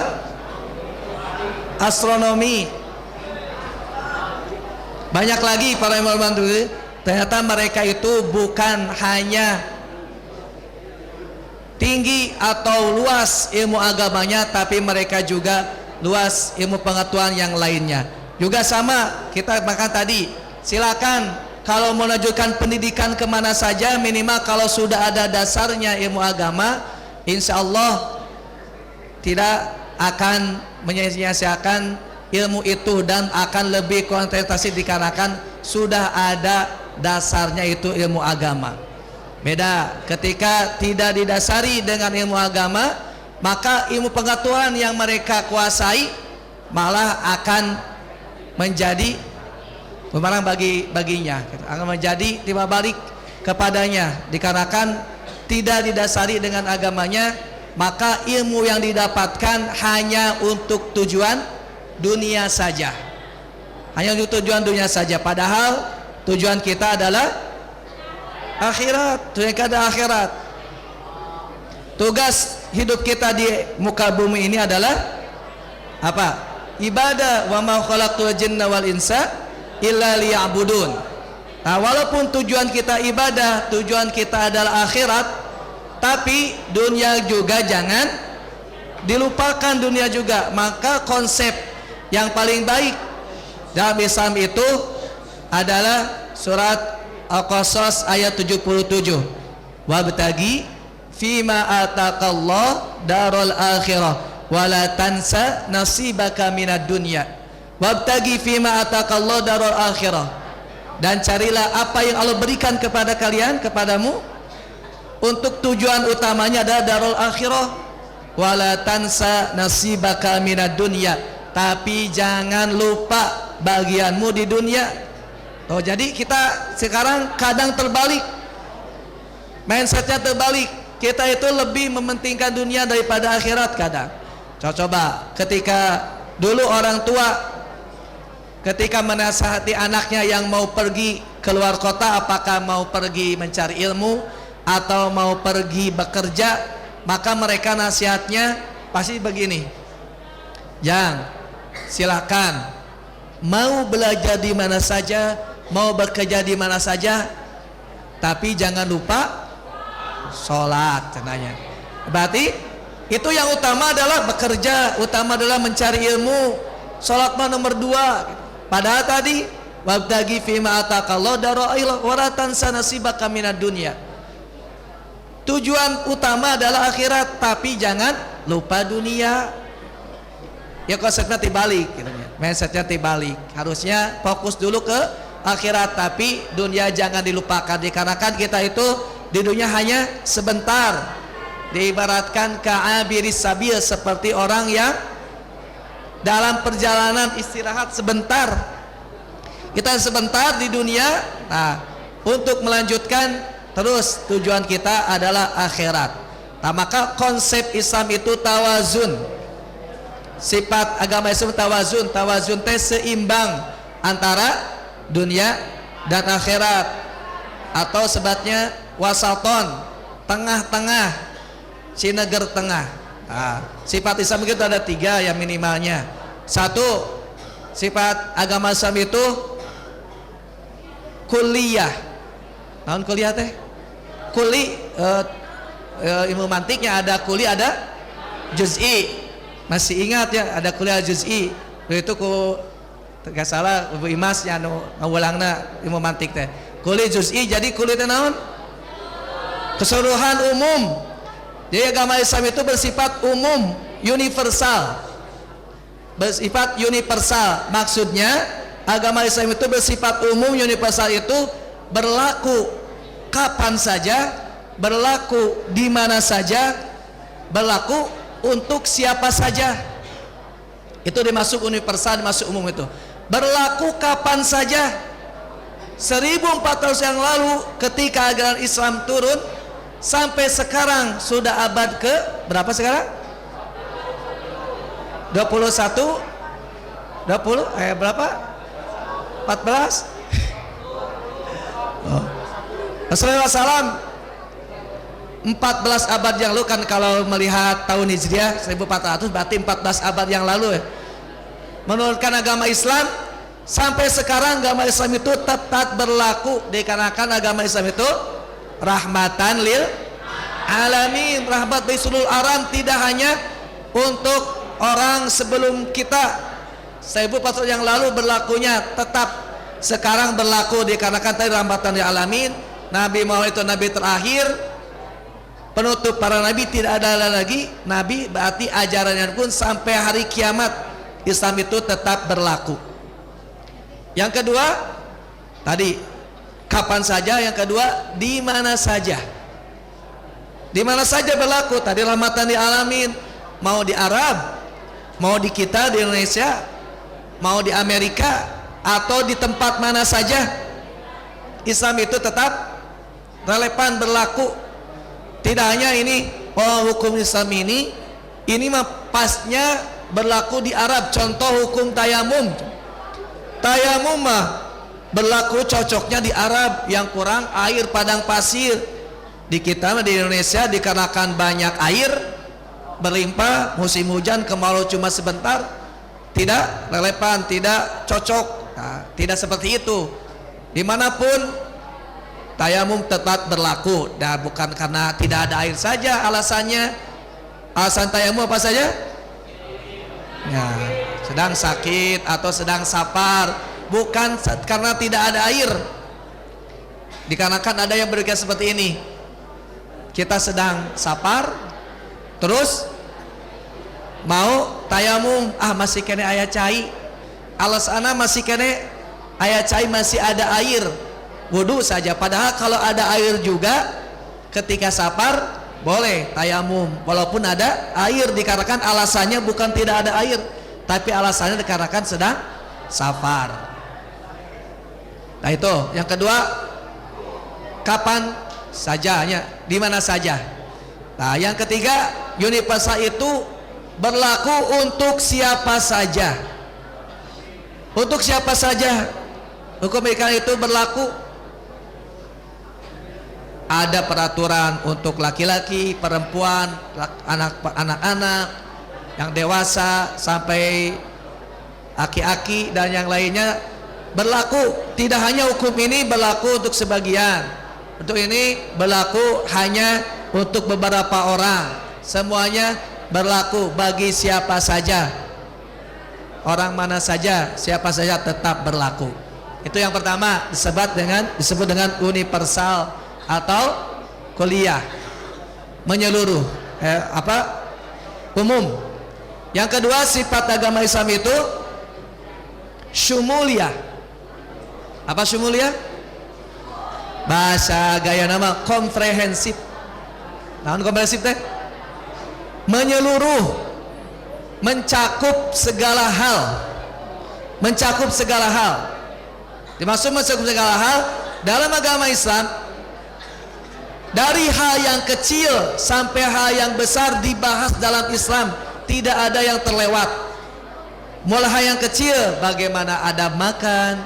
Astronomi. Banyak lagi para ilmuwan dulu. Ternyata mereka itu bukan hanya tinggi atau luas ilmu agamanya, tapi mereka juga luas ilmu pengetahuan yang lainnya. Juga sama, kita bahkan tadi, silakan kalau melanjutkan pendidikan kemana saja, minimal kalau sudah ada dasarnya ilmu agama, insya Allah tidak akan menyia-nyiakan ilmu itu dan akan lebih konsentrasi dikarenakan sudah ada dasarnya itu ilmu agama. Beda ketika tidak didasari dengan ilmu agama, maka ilmu pengetahuan yang mereka kuasai malah akan menjadi bumerang baginya, akan menjadi timbal balik kepadanya. Dikarenakan tidak didasari dengan agamanya, maka ilmu yang didapatkan hanya untuk tujuan dunia saja, hanya untuk tujuan dunia saja. Padahal tujuan kita adalah akhirat, tujuan kita adalah akhirat. Tugas hidup kita di muka bumi ini adalah apa? Ibadah. Wa ma khalaqtul jinna wal insa illa liya'budun. Nah, walaupun tujuan kita ibadah, tujuan kita adalah akhirat, tapi dunia juga jangan dilupakan, dunia juga. Maka konsep yang paling baik dalam Islam itu adalah surat Al-Qasas ayat 77. Wabtagi fima ataqallah darul akhirah wala tansa nasibaka minad dunya. Wabtagi fima ataqallah darul akhirah, dan carilah apa yang Allah berikan kepada kalian, kepadamu, untuk tujuan utamanya adalah darul akhirah. Wala tansa nasibaka minad dunya, tapi jangan lupa bagianmu di dunia. Oh, jadi kita sekarang kadang terbalik, mindsetnya terbalik. Kita itu lebih mementingkan dunia daripada akhirat kadang. Coba ketika dulu orang tua ketika menasihati anaknya yang mau pergi keluar kota, apakah mau pergi mencari ilmu atau mau pergi bekerja, maka mereka nasihatnya pasti begini, Jang, silakan mau belajar di mana saja, mau bekerja di mana saja, tapi jangan lupa sholat, cenanya. Berarti itu yang utama adalah bekerja, utama adalah mencari ilmu, sholat mah nomor 2. Padahal tadi wabtagi fima ataqallahu dara'il wa la tansa nasibaka minad dunya. Tujuan utama adalah akhirat, tapi jangan lupa dunia. Ya konsepnya dibalik gitu ya. Mindsetnya dibalik. Harusnya fokus dulu ke akhirat, tapi dunia jangan dilupakan. Dikarenakan kita itu di dunia hanya sebentar. Diibaratkan ka'abiris sabil, seperti orang yang dalam perjalanan istirahat sebentar. Kita sebentar di dunia, nah untuk melanjutkan terus tujuan kita adalah akhirat. Nah, maka konsep Islam itu tawazun. Sifat agama Islam tawazun. Tawazun teh seimbang antara dunia dan akhirat, atau sebatnya wasaton, tengah-tengah, sineger tengah. Nah, sifat Islam itu ada 3 yang minimalnya. 1, sifat agama Islam itu kuliah. Tahun kuliah teh? Kuli ilmu mantiknya ada kuli, ada juz'i. Masih ingat ya, ada kuliah juz'i. Itu ku gak salah Ibu Imas yang ngawulangna ilmu mantik teh. Kuli juz'i, jadi kuli teh naon? Keseluruhan umum. Jadi agama Islam itu bersifat umum, universal. Bersifat universal. Maksudnya agama Islam itu bersifat umum, universal, itu berlaku kapan saja, berlaku di mana saja, berlaku untuk siapa saja. Itu dimasuk universal, dimasuk umum itu. Berlaku kapan saja. 1400 yang lalu ketika ajaran Islam turun sampai sekarang sudah abad ke berapa sekarang? 21? 20? Berapa? 14? Rasulullah SAW 14 abad yang lalu, kan kalau melihat tahun Hijriah 1400 berarti 14 abad yang lalu ya, menurunkan agama Islam. Sampai sekarang agama Islam itu tetap berlaku, dikarenakan agama Islam itu rahmatan lil alamin, rahmat bagi seluruh alam, tidak hanya untuk orang sebelum kita 1400 yang lalu berlakunya, tetap sekarang berlaku dikarenakan tadi rahmatan lil alamin. Nabi Muhammad itu nabi terakhir, penutup para nabi, tidak ada lagi nabi, berarti ajarannya pun sampai hari kiamat Islam itu tetap berlaku. Yang kedua tadi kapan saja, yang kedua di mana saja. Di mana saja berlaku, tadi rahmatan lil alamin, mau di Arab, mau di kita di Indonesia, mau di Amerika, atau di tempat mana saja, Islam itu tetap relevan berlaku. Tidak hanya ini, oh hukum Islam ini mah pasnya berlaku di Arab. Contoh hukum tayamum. Tayamum mah berlaku cocoknya di Arab yang kurang air, padang pasir. Di kita di Indonesia dikarenakan banyak air berlimpah, musim hujan kemarau cuma sebentar, tidak relevan, tidak cocok. Nah, tidak seperti itu. Dimanapun tayamum tetap berlaku, dan bukan karena tidak ada air saja alasannya. Alasan tayamum apa saja? Ya, sedang sakit atau sedang safar, bukan karena tidak ada air. Dikarenakan ada yang berpikir seperti ini, kita sedang safar terus mau tayamum, masih kene aya cai, alasanna masih kene aya cai, masih ada air, wudu saja. Padahal kalau ada air juga ketika safar boleh tayamum walaupun ada air, dikarenakan alasannya bukan tidak ada air, tapi alasannya dikarenakan sedang safar. Nah itu yang kedua, kapan sajanya, di mana saja. Nah yang ketiga, universal itu berlaku untuk siapa saja. Untuk siapa saja hukum ikan itu berlaku. Ada peraturan untuk laki-laki, perempuan, anak-anak, yang dewasa sampai aki-aki dan yang lainnya berlaku. Tidak hanya hukum ini berlaku untuk sebagian, untuk ini berlaku hanya untuk beberapa orang. Semuanya berlaku bagi siapa saja, orang mana saja, siapa saja tetap berlaku. Itu yang pertama, disebut dengan universal atau kuliah, menyeluruh, umum. Yang kedua, sifat agama Islam itu syumuliyah. Apa syumuliyah? Bahasa gaya nama komprehensif. Nah, komprehensif teh menyeluruh, mencakup segala hal. Mencakup segala hal. Dimaksud mencakup segala hal dalam agama Islam, dari hal yang kecil sampai hal yang besar dibahas dalam Islam, tidak ada yang terlewat. Mulai hal yang kecil, bagaimana adab makan,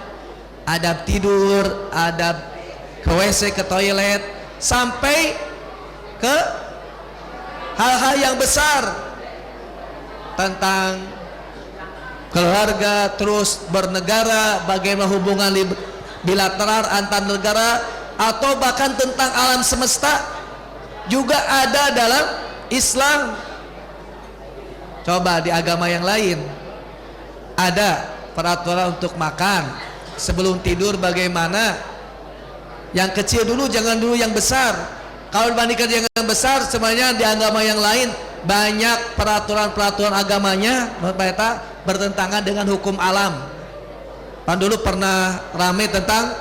adab tidur, adab ke WC, ke toilet, sampai ke hal-hal yang besar tentang keluarga, terus bernegara, bagaimana hubungan bilateral antar negara, atau bahkan tentang alam semesta juga ada dalam Islam. Coba di agama yang lain ada peraturan untuk makan, sebelum tidur bagaimana, yang kecil dulu, jangan dulu yang besar. Kalau dibandingkan yang besar, sebenarnya di agama yang lain banyak peraturan-peraturan agamanya bertentangan dengan hukum alam. Pan dulu pernah ramai tentang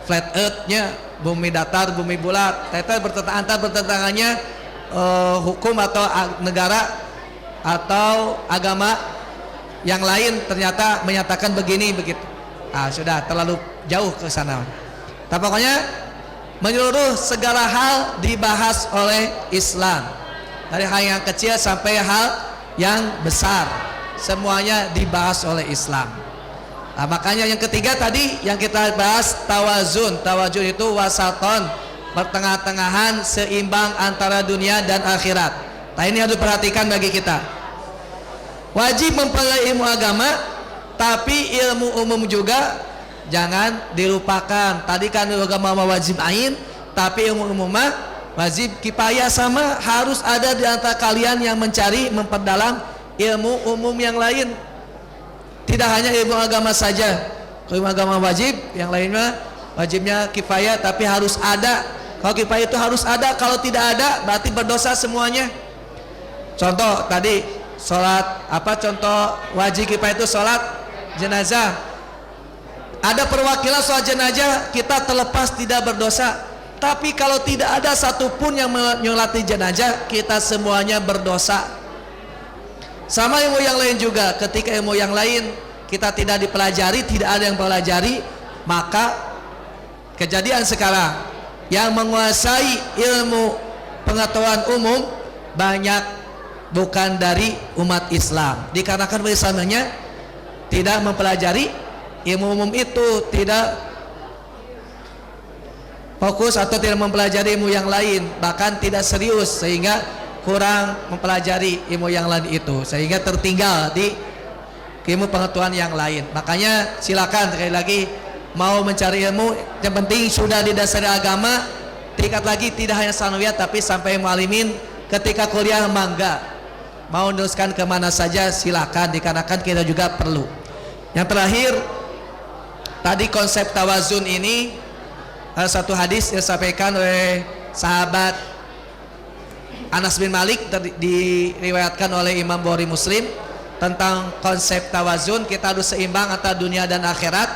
flat earth-nya, bumi datar, bumi bulat. Bertentangannya hukum atau negara atau agama yang lain ternyata menyatakan begini begitu. Sudah terlalu jauh ke sana. Tapi pokoknya menyeluruh segala hal dibahas oleh Islam. Dari hal yang kecil sampai hal yang besar, semuanya dibahas oleh Islam. Nah, makanya yang ketiga tadi yang kita bahas tawazun. Tawazun itu wasaton, pertengah-tengahan, seimbang antara dunia dan akhirat. Nah ini harus diperhatikan bagi kita. Wajib mempelajari ilmu agama, tapi ilmu umum juga jangan dilupakan. Tadi kan ilmu agama wajib ain, tapi ilmu umum wajib kifayah. Sama harus ada di antara kalian yang mencari, memperdalam ilmu umum yang lain. Tidak hanya ilmu agama saja. Ilmu agama wajib, yang lainnya wajibnya kifayah, tapi harus ada. Kalau kifayah itu harus ada, kalau tidak ada berarti berdosa semuanya. Contoh tadi sholat, contoh wajib kifayah itu sholat jenazah. Ada perwakilan sholat jenazah, kita terlepas tidak berdosa. Tapi kalau tidak ada satupun yang menyolati jenazah, kita semuanya berdosa. Sama ilmu yang lain juga, ketika ilmu yang lain kita tidak dipelajari, tidak ada yang pelajari, maka kejadian sekarang yang menguasai ilmu pengetahuan umum banyak bukan dari umat Islam, dikarenakan Islamnya tidak mempelajari ilmu umum itu, tidak fokus atau tidak mempelajari ilmu yang lain, bahkan tidak serius, sehingga kurang mempelajari ilmu yang lain itu, sehingga tertinggal di ilmu pengetahuan yang lain. Makanya silakan sekali lagi, mau mencari ilmu yang penting sudah didasari agama, tingkat lagi tidak hanya sanawiyah tapi sampai mualimin. Ketika kuliah mangga, mau meneruskan kemana saja silakan, dikarenakan kita juga perlu. Yang terakhir tadi konsep tawazun ini, satu hadis yang disampaikan oleh sahabat Anas bin Malik, diriwayatkan oleh Imam Bukhari Muslim, tentang konsep tawazun. Kita harus seimbang antara dunia dan akhirat.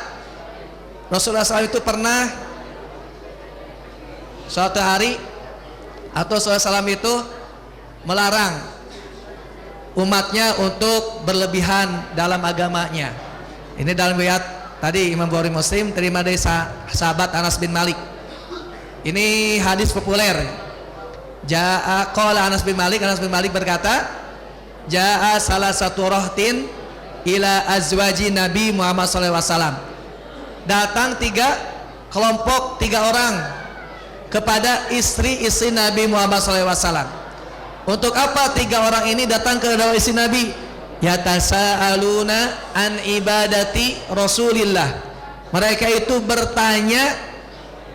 Rasulullah SAW itu pernah suatu hari atau SAW itu melarang umatnya untuk berlebihan dalam agamanya. Ini dalam riwayat tadi Imam Bukhari Muslim, terima dari sahabat Anas bin Malik. Ini hadis populer. Qala Anas bin Malik berkata, jaa salah satu rahtin ila azwaji Nabi Muhammad SAW. Datang tiga orang kepada istri-istri Nabi Muhammad SAW. Untuk apa tiga orang ini datang ke istri Nabi? Yatasaaluna an ibadati Rasulillah. Mereka itu bertanya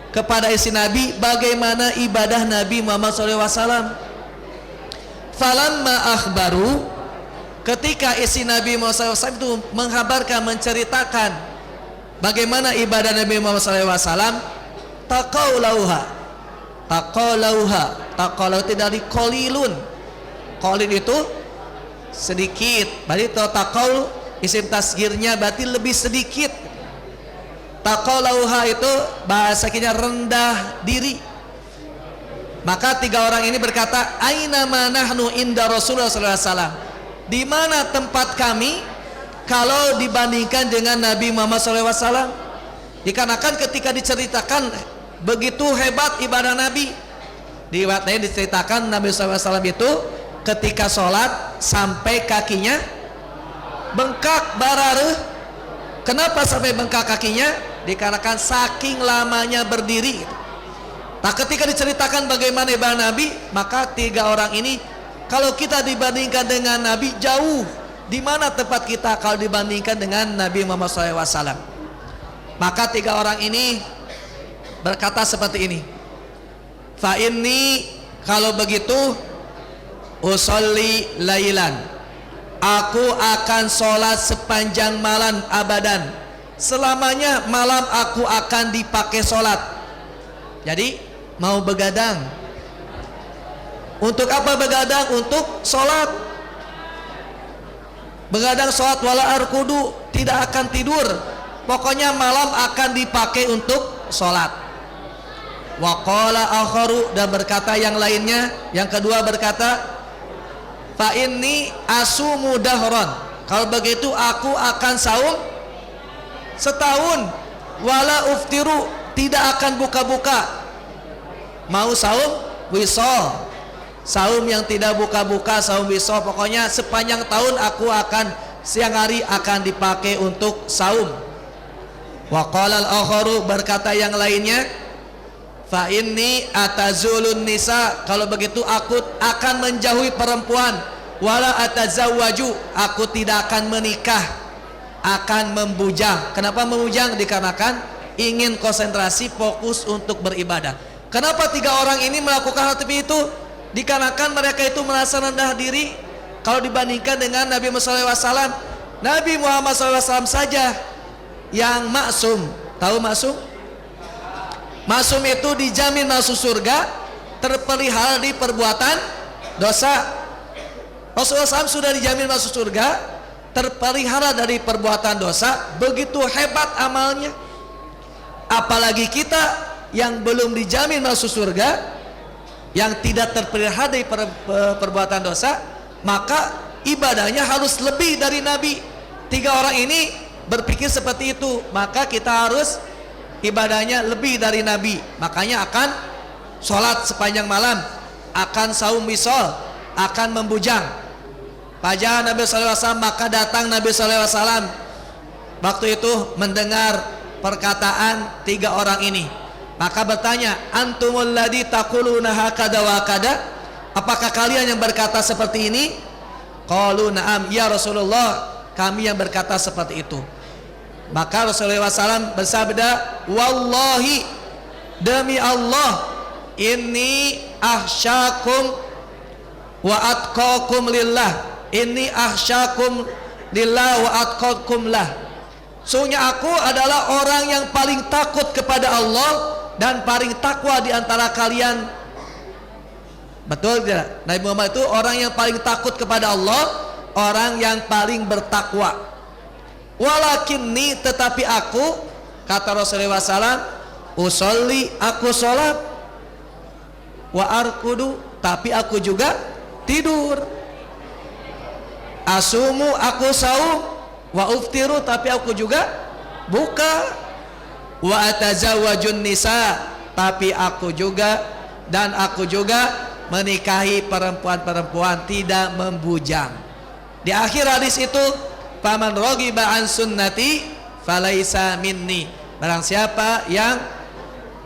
kepada istri Nabi bagaimana ibadah Nabi Muhammad SAW. Falamma akhbaru, ketika istri Nabi Muhammad SAW itu mengabarkan, menceritakan bagaimana ibadah Nabi Muhammad SAW, taqaulauha itu dari qalilun. Qalil itu sedikit, berarti taqaul isim tasgirnya berarti lebih sedikit. Taqaulauha itu bahasa kita rendah diri. Maka tiga orang ini berkata, aina ma nahnu inda Rasulullah sallallahu alaihi wasallam. Di mana tempat kami kalau dibandingkan dengan Nabi Muhammad sallallahu alaihi wasallam? Dikarenakan ketika diceritakan begitu hebat ibadah Nabi, di riwayatnya diceritakan Nabi SAW itu ketika sholat sampai kakinya bengkak barareh. Kenapa sampai bengkak kakinya? Dikarenakan saking lamanya berdiri. Nah, ketika diceritakan bagaimana ibadah Nabi, maka tiga orang ini kalau kita dibandingkan dengan Nabi jauh. Di mana tempat kita kalau dibandingkan dengan Nabi Muhammad SAW? Maka tiga orang ini berkata seperti ini, fa inni, kalau begitu usolli lailan, aku akan sholat sepanjang malam abadan, selamanya malam aku akan dipakai sholat. Jadi mau begadang. Untuk apa begadang? Untuk sholat. Begadang sholat wala arkudu, tidak akan tidur, pokoknya malam akan dipakai untuk sholat. Wa qala akharu, dan berkata yang lainnya, yang kedua berkata, fa inni asumu dahron, kalau begitu aku akan saum setahun, wala uftiru, tidak akan buka-buka. Mau saum wisol, saum yang tidak buka-buka, saum wisol, pokoknya sepanjang tahun aku akan siang hari akan dipakai untuk saum. Wa qala al-akharu, berkata yang lainnya, fa inni atazulun nisa, kalau begitu aku akan menjauhi perempuan, wala atazawwaju, aku tidak akan menikah, akan membujang. Kenapa membujang? Dikarenakan ingin konsentrasi, fokus untuk beribadah. Kenapa tiga orang ini melakukan hal seperti itu? Dikarenakan mereka itu merasa rendah diri kalau dibandingkan dengan Nabi Muhammad SAW. Nabi Muhammad SAW saja yang maksum. Tahu maksum? Maksum itu dijamin masuk surga, terpelihara di perbuatan dosa. Rasulullah SAW sudah dijamin masuk surga, terpelihara dari perbuatan dosa, begitu hebat amalnya. Apalagi kita yang belum dijamin masuk surga, yang tidak terpelihara dari perbuatan dosa, maka ibadahnya harus lebih dari Nabi. Tiga orang ini berpikir seperti itu, maka kita harus ibadahnya lebih dari Nabi. Makanya akan sholat sepanjang malam, akan saum wisol, akan membujang. Pajak Nabi SAW, maka datang Nabi SAW waktu itu mendengar perkataan tiga orang ini, maka bertanya, antumul ladzi taquluna hakada wa kada, apakah kalian yang berkata seperti ini? Qalu na'am ya Rasulullah, kami yang berkata seperti itu. Maka Rasulullah SAW bersabda, wallahi, demi Allah, inni ahsyakum wa atqakum lillah, inni ahsyakum lillah wa atqakum lah. Sungguhnya aku adalah orang yang paling takut kepada Allah dan paling takwa di antara kalian. Betul tidak? Nabi Muhammad itu orang yang paling takut kepada Allah, orang yang paling bertakwa. Walakinni, tetapi aku, kata Rasulullah SAW, usolli, aku sholat. wa arkudu, tapi aku juga tidur. Asumu, aku saum, wa uftiru, tapi aku juga buka. Wa atazawwajun nisa, tapi aku juga menikahi perempuan-perempuan, tidak membujang. Di akhir hadis itu, faman raghiba an sunnati falaisa minni, barang siapa yang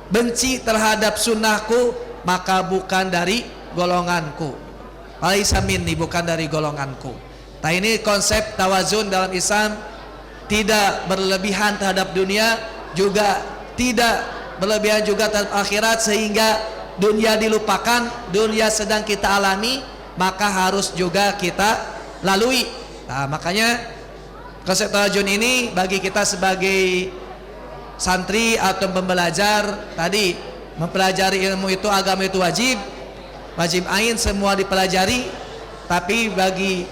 benci terhadap sunnahku maka bukan dari golonganku. Falaisa minni, bukan dari golonganku. Nah, ini konsep tawazun dalam Islam, tidak berlebihan terhadap dunia, juga tidak berlebihan juga terhadap akhirat, sehingga dunia dilupakan, dunia sedang kita alami, maka harus juga kita lalui. Nah, makanya konsep tawazun ini bagi kita sebagai santri atau pembelajar, tadi mempelajari ilmu itu, agama itu wajib ain, semua dipelajari. Tapi bagi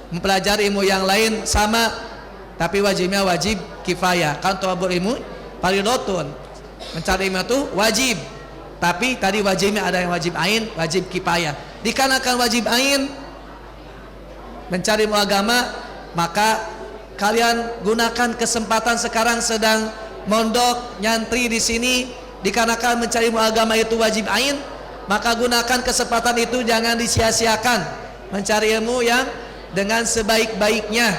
mempelajari ilmu yang lain sama, tapi wajibnya wajib kifayah. Kan thalabul ilmu fardhotun, mencari ilmu itu wajib, tapi tadi wajibnya ada yang wajib ain, wajib kifayah. Dikarenakan wajib ain mencari ilmu agama, maka kalian gunakan kesempatan sekarang sedang mondok nyantri di sini, dikarenakan mencari ilmu agama itu wajib ain, maka gunakan kesempatan itu, jangan disia-siakan mencari ilmu yang dengan sebaik-baiknya,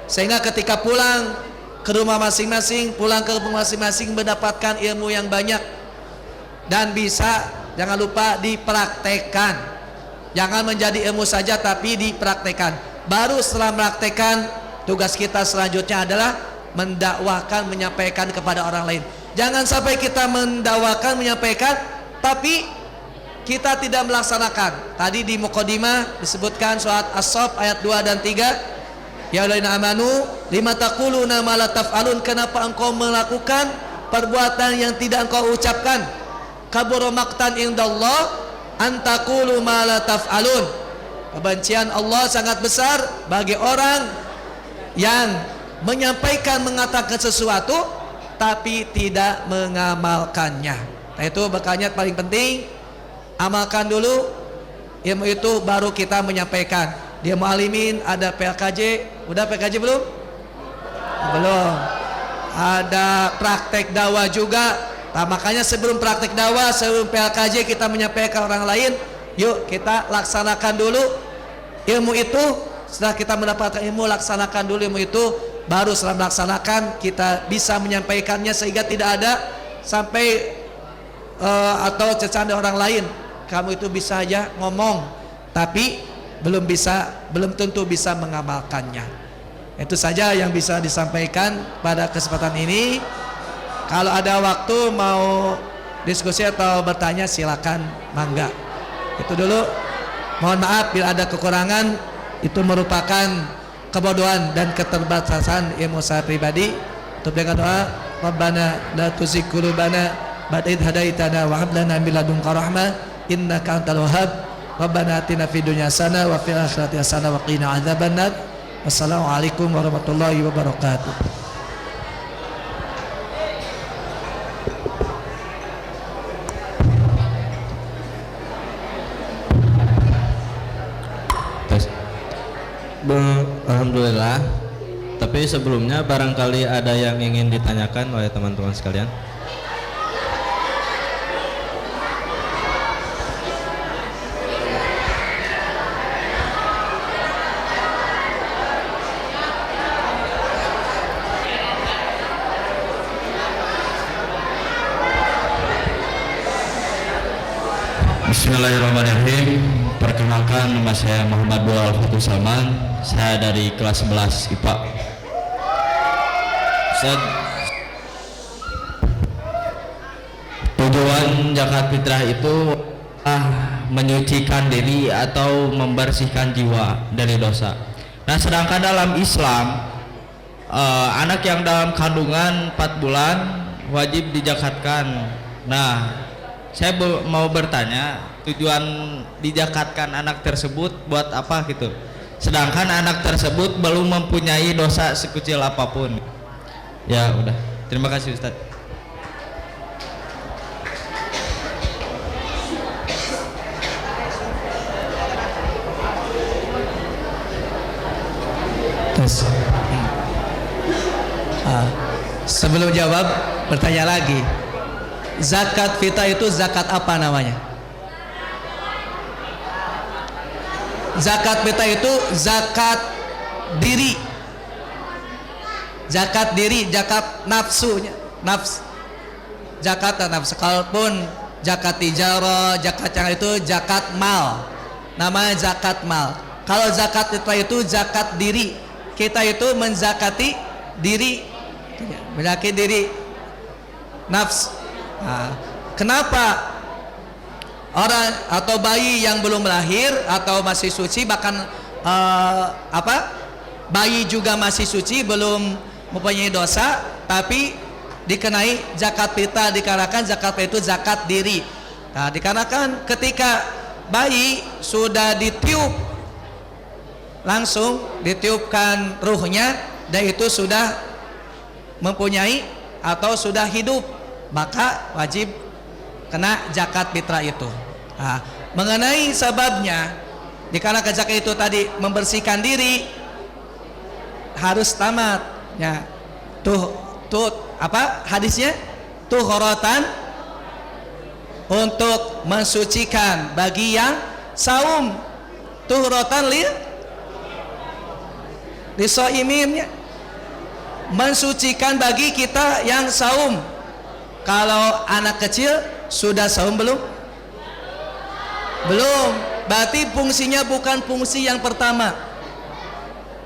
sehingga ketika pulang ke rumah masing-masing, pulang ke rumah masing-masing mendapatkan ilmu yang banyak, dan bisa, jangan lupa dipraktekkan. Jangan menjadi ilmu saja tapi dipraktekkan. Baru setelah mempraktekkan, tugas kita selanjutnya adalah mendakwahkan, menyampaikan kepada orang lain. Jangan sampai kita mendakwahkan, menyampaikan, tapi kita tidak melaksanakan. Tadi di Muqaddimah disebutkan surat As-Saff ayat 2 dan 3, ya alladzina amanu lima taquluna ma la taf'alun, kenapa engkau melakukan perbuatan yang tidak engkau ucapkan? Kabura maqtan indallah an taqulu ma la taf'alun, kebencian Allah sangat besar bagi orang yang menyampaikan, mengatakan sesuatu tapi tidak mengamalkannya. Nah, itu makanya paling penting, amalkan dulu ilmu itu, baru kita menyampaikan. Dia mualimin, ada PLKJ, udah PLKJ belum? Belum. Ada praktek dakwah juga. Nah, makanya sebelum praktek dakwah, sebelum PLKJ kita menyampaikan orang lain, yuk kita laksanakan dulu ilmu itu. Setelah kita mendapatkan ilmu, laksanakan dulu ilmu itu, baru setelah melaksanakan kita bisa menyampaikannya, sehingga tidak ada sampai atau cecanda orang lain. Kamu itu bisa aja ngomong, tapi belum tentu bisa mengamalkannya. Itu saja yang bisa disampaikan pada kesempatan ini. Kalau ada waktu mau diskusi atau bertanya, silakan, mangga. Itu dulu. Mohon maaf bila ada kekurangan, itu merupakan kebodohan dan keterbatasan ilmu saya pribadi. Untuk dengan doa, Rabbana la tuzigh qulubana ba'da idh hadaitana wa hab lana min ladunka rahmah innaka antal wahhab. Rabbana atina fid dunya hasanah wa fil akhirati hasanah wa qina adzabannar. Wassalamualaikum warahmatullahi wabarakatuh. Alhamdulillah. Tapi sebelumnya barangkali ada yang ingin ditanyakan oleh teman-teman sekalian. Bismillahirrahmanirrahim. Perkenalkan, nama saya Muhammad Bilal Fatul Salman. Saya dari kelas 11 IPA. Tujuan zakat fitrah itu menyucikan diri atau membersihkan jiwa dari dosa. Nah, sedangkan dalam Islam, anak yang dalam kandungan 4 bulan wajib dijakatkan. Nah, saya mau bertanya, tujuan dijakatkan anak tersebut buat apa gitu? Sedangkan anak tersebut belum mempunyai dosa sekecil apapun. Ya udah, terima kasih Ustadz. dosa. Sebelum jawab, bertanya lagi. Zakat fitrah itu zakat apa namanya? Zakat fitrah itu zakat diri. Zakat diri, zakat nafsunya, zakat nafsu. Kalaupun zakat tijarah, zakat yang itu zakat mal, namanya zakat mal. Kalau zakat itu zakat diri, kita itu menzakati diri, menzakati diri, nafs. Kenapa orang atau bayi yang belum lahir atau masih suci, bahkan bayi juga masih suci, belum mempunyai dosa, tapi dikenai zakat fitrah, dikarenakan zakat fitrah itu zakat diri. Nah, dikarenakan ketika bayi sudah ditiup, langsung ditiupkan ruhnya, dan itu sudah mempunyai atau sudah hidup, maka wajib kena zakat fitrah itu. Nah, mengenai sebabnya, dikarenakan zakat itu tadi membersihkan diri, harus tamat. Ya, tuh apa hadisnya? Tuhorotan, untuk mensucikan bagi yang saum. Tuhorotan lisoimin, mensucikan bagi kita yang saum. Kalau anak kecil sudah saum belum? Belum. Berarti fungsinya bukan fungsi yang pertama.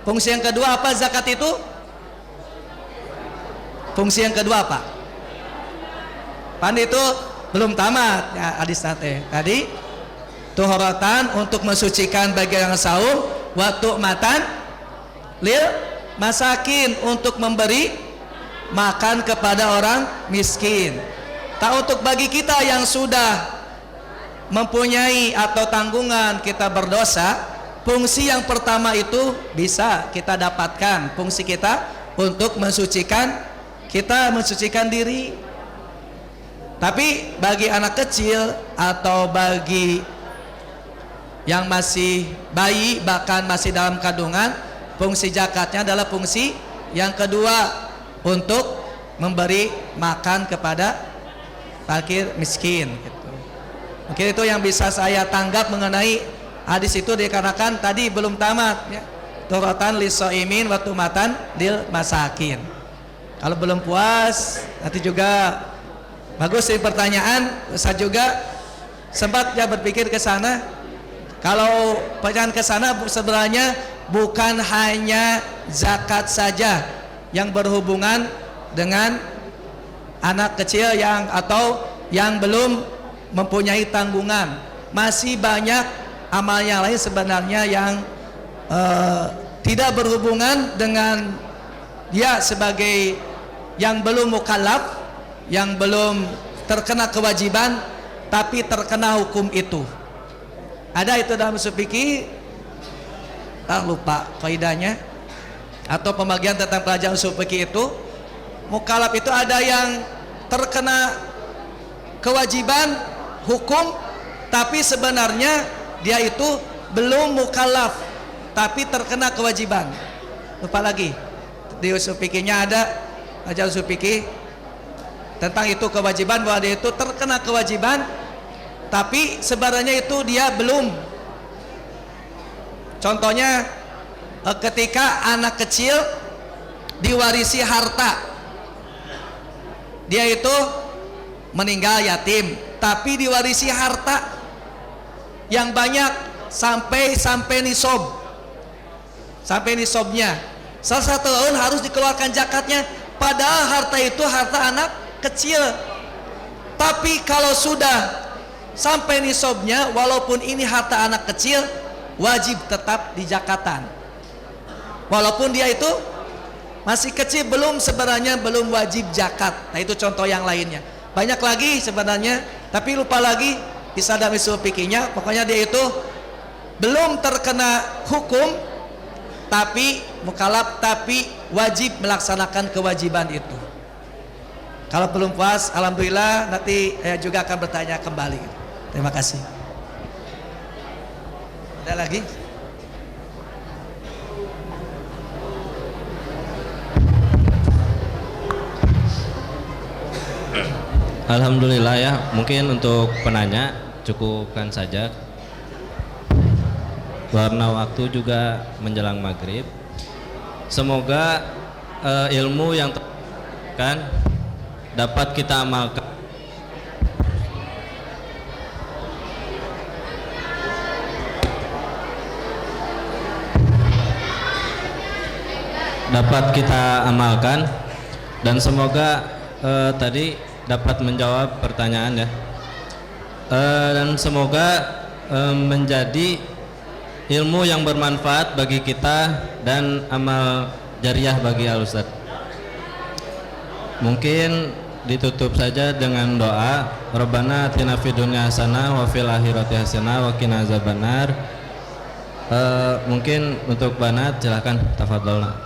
Fungsi yang kedua apa zakat itu? Fungsi yang kedua apa? Pan itu belum tamat ya, hadis tadi tuhorotan, untuk mensucikan bagi yang saum, waktu matan lil masakin, untuk memberi makan kepada orang miskin. Tak untuk bagi kita yang sudah mempunyai atau tanggungan kita berdosa, fungsi yang pertama itu bisa kita dapatkan, fungsi kita untuk mensucikan, kita mensucikan diri. Tapi bagi anak kecil atau bagi yang masih bayi, bahkan masih dalam kandungan, fungsi zakatnya adalah fungsi yang kedua, untuk memberi makan kepada fakir miskin gitu. Mungkin itu yang bisa saya tanggap mengenai hadis itu, dikarenakan tadi belum tamat ya. Tuhorotan lisoimin wa tumatan lil masakin. Kalau belum puas, nanti juga bagus sih pertanyaan. Saya juga sempat ya berpikir ke sana. Kalau pertanyaan ke sana sebenarnya bukan hanya zakat saja yang berhubungan dengan anak kecil yang atau yang belum mempunyai tanggungan. Masih banyak amal yang lain sebenarnya yang tidak berhubungan dengan dia sebagai yang belum mukallaf, yang belum terkena kewajiban, tapi terkena hukum itu. Ada itu dalam usul fikih, tak lupa kaidahnya atau pembagian tentang pelajaran usul fikih itu. Mukallaf itu ada yang terkena kewajiban hukum, tapi sebenarnya dia itu belum mukallaf, tapi terkena kewajiban. Lupa lagi di usul fikihnya ada ajar usul fikih tentang itu kewajiban, bahwa dia itu terkena kewajiban tapi sebenarnya itu dia belum. Contohnya ketika anak kecil diwarisi harta, dia itu meninggal yatim tapi diwarisi harta yang banyak sampai nisob, sampai nisobnya. Salah satu tahun harus dikeluarkan zakatnya, padahal harta itu harta anak kecil. Tapi kalau sudah sampai nisobnya, walaupun ini harta anak kecil, wajib tetap di zakatan. Walaupun dia itu masih kecil, belum sebenarnya belum wajib zakat. Nah itu contoh yang lainnya. Banyak lagi sebenarnya, tapi lupa lagi bisa ada usul fikihnya. Pokoknya dia itu belum terkena hukum, tapi mukallaf, tapi wajib melaksanakan kewajiban itu. Kalau belum puas, alhamdulillah nanti saya juga akan bertanya kembali. Terima kasih. Ada lagi? Alhamdulillah ya, mungkin untuk penanya cukupkan saja. Warna waktu juga menjelang maghrib. Semoga ilmu yang kan dapat kita amalkan, dan semoga tadi dapat menjawab pertanyaan ya. Dan semoga menjadi ilmu yang bermanfaat bagi kita dan amal jariah bagi Al-Ustaz. Mungkin ditutup saja dengan doa, Rabbana atina fid dunya hasanah wa fil akhirati hasanah wa qina azabannar. Mungkin untuk banat silakan tafadhalna.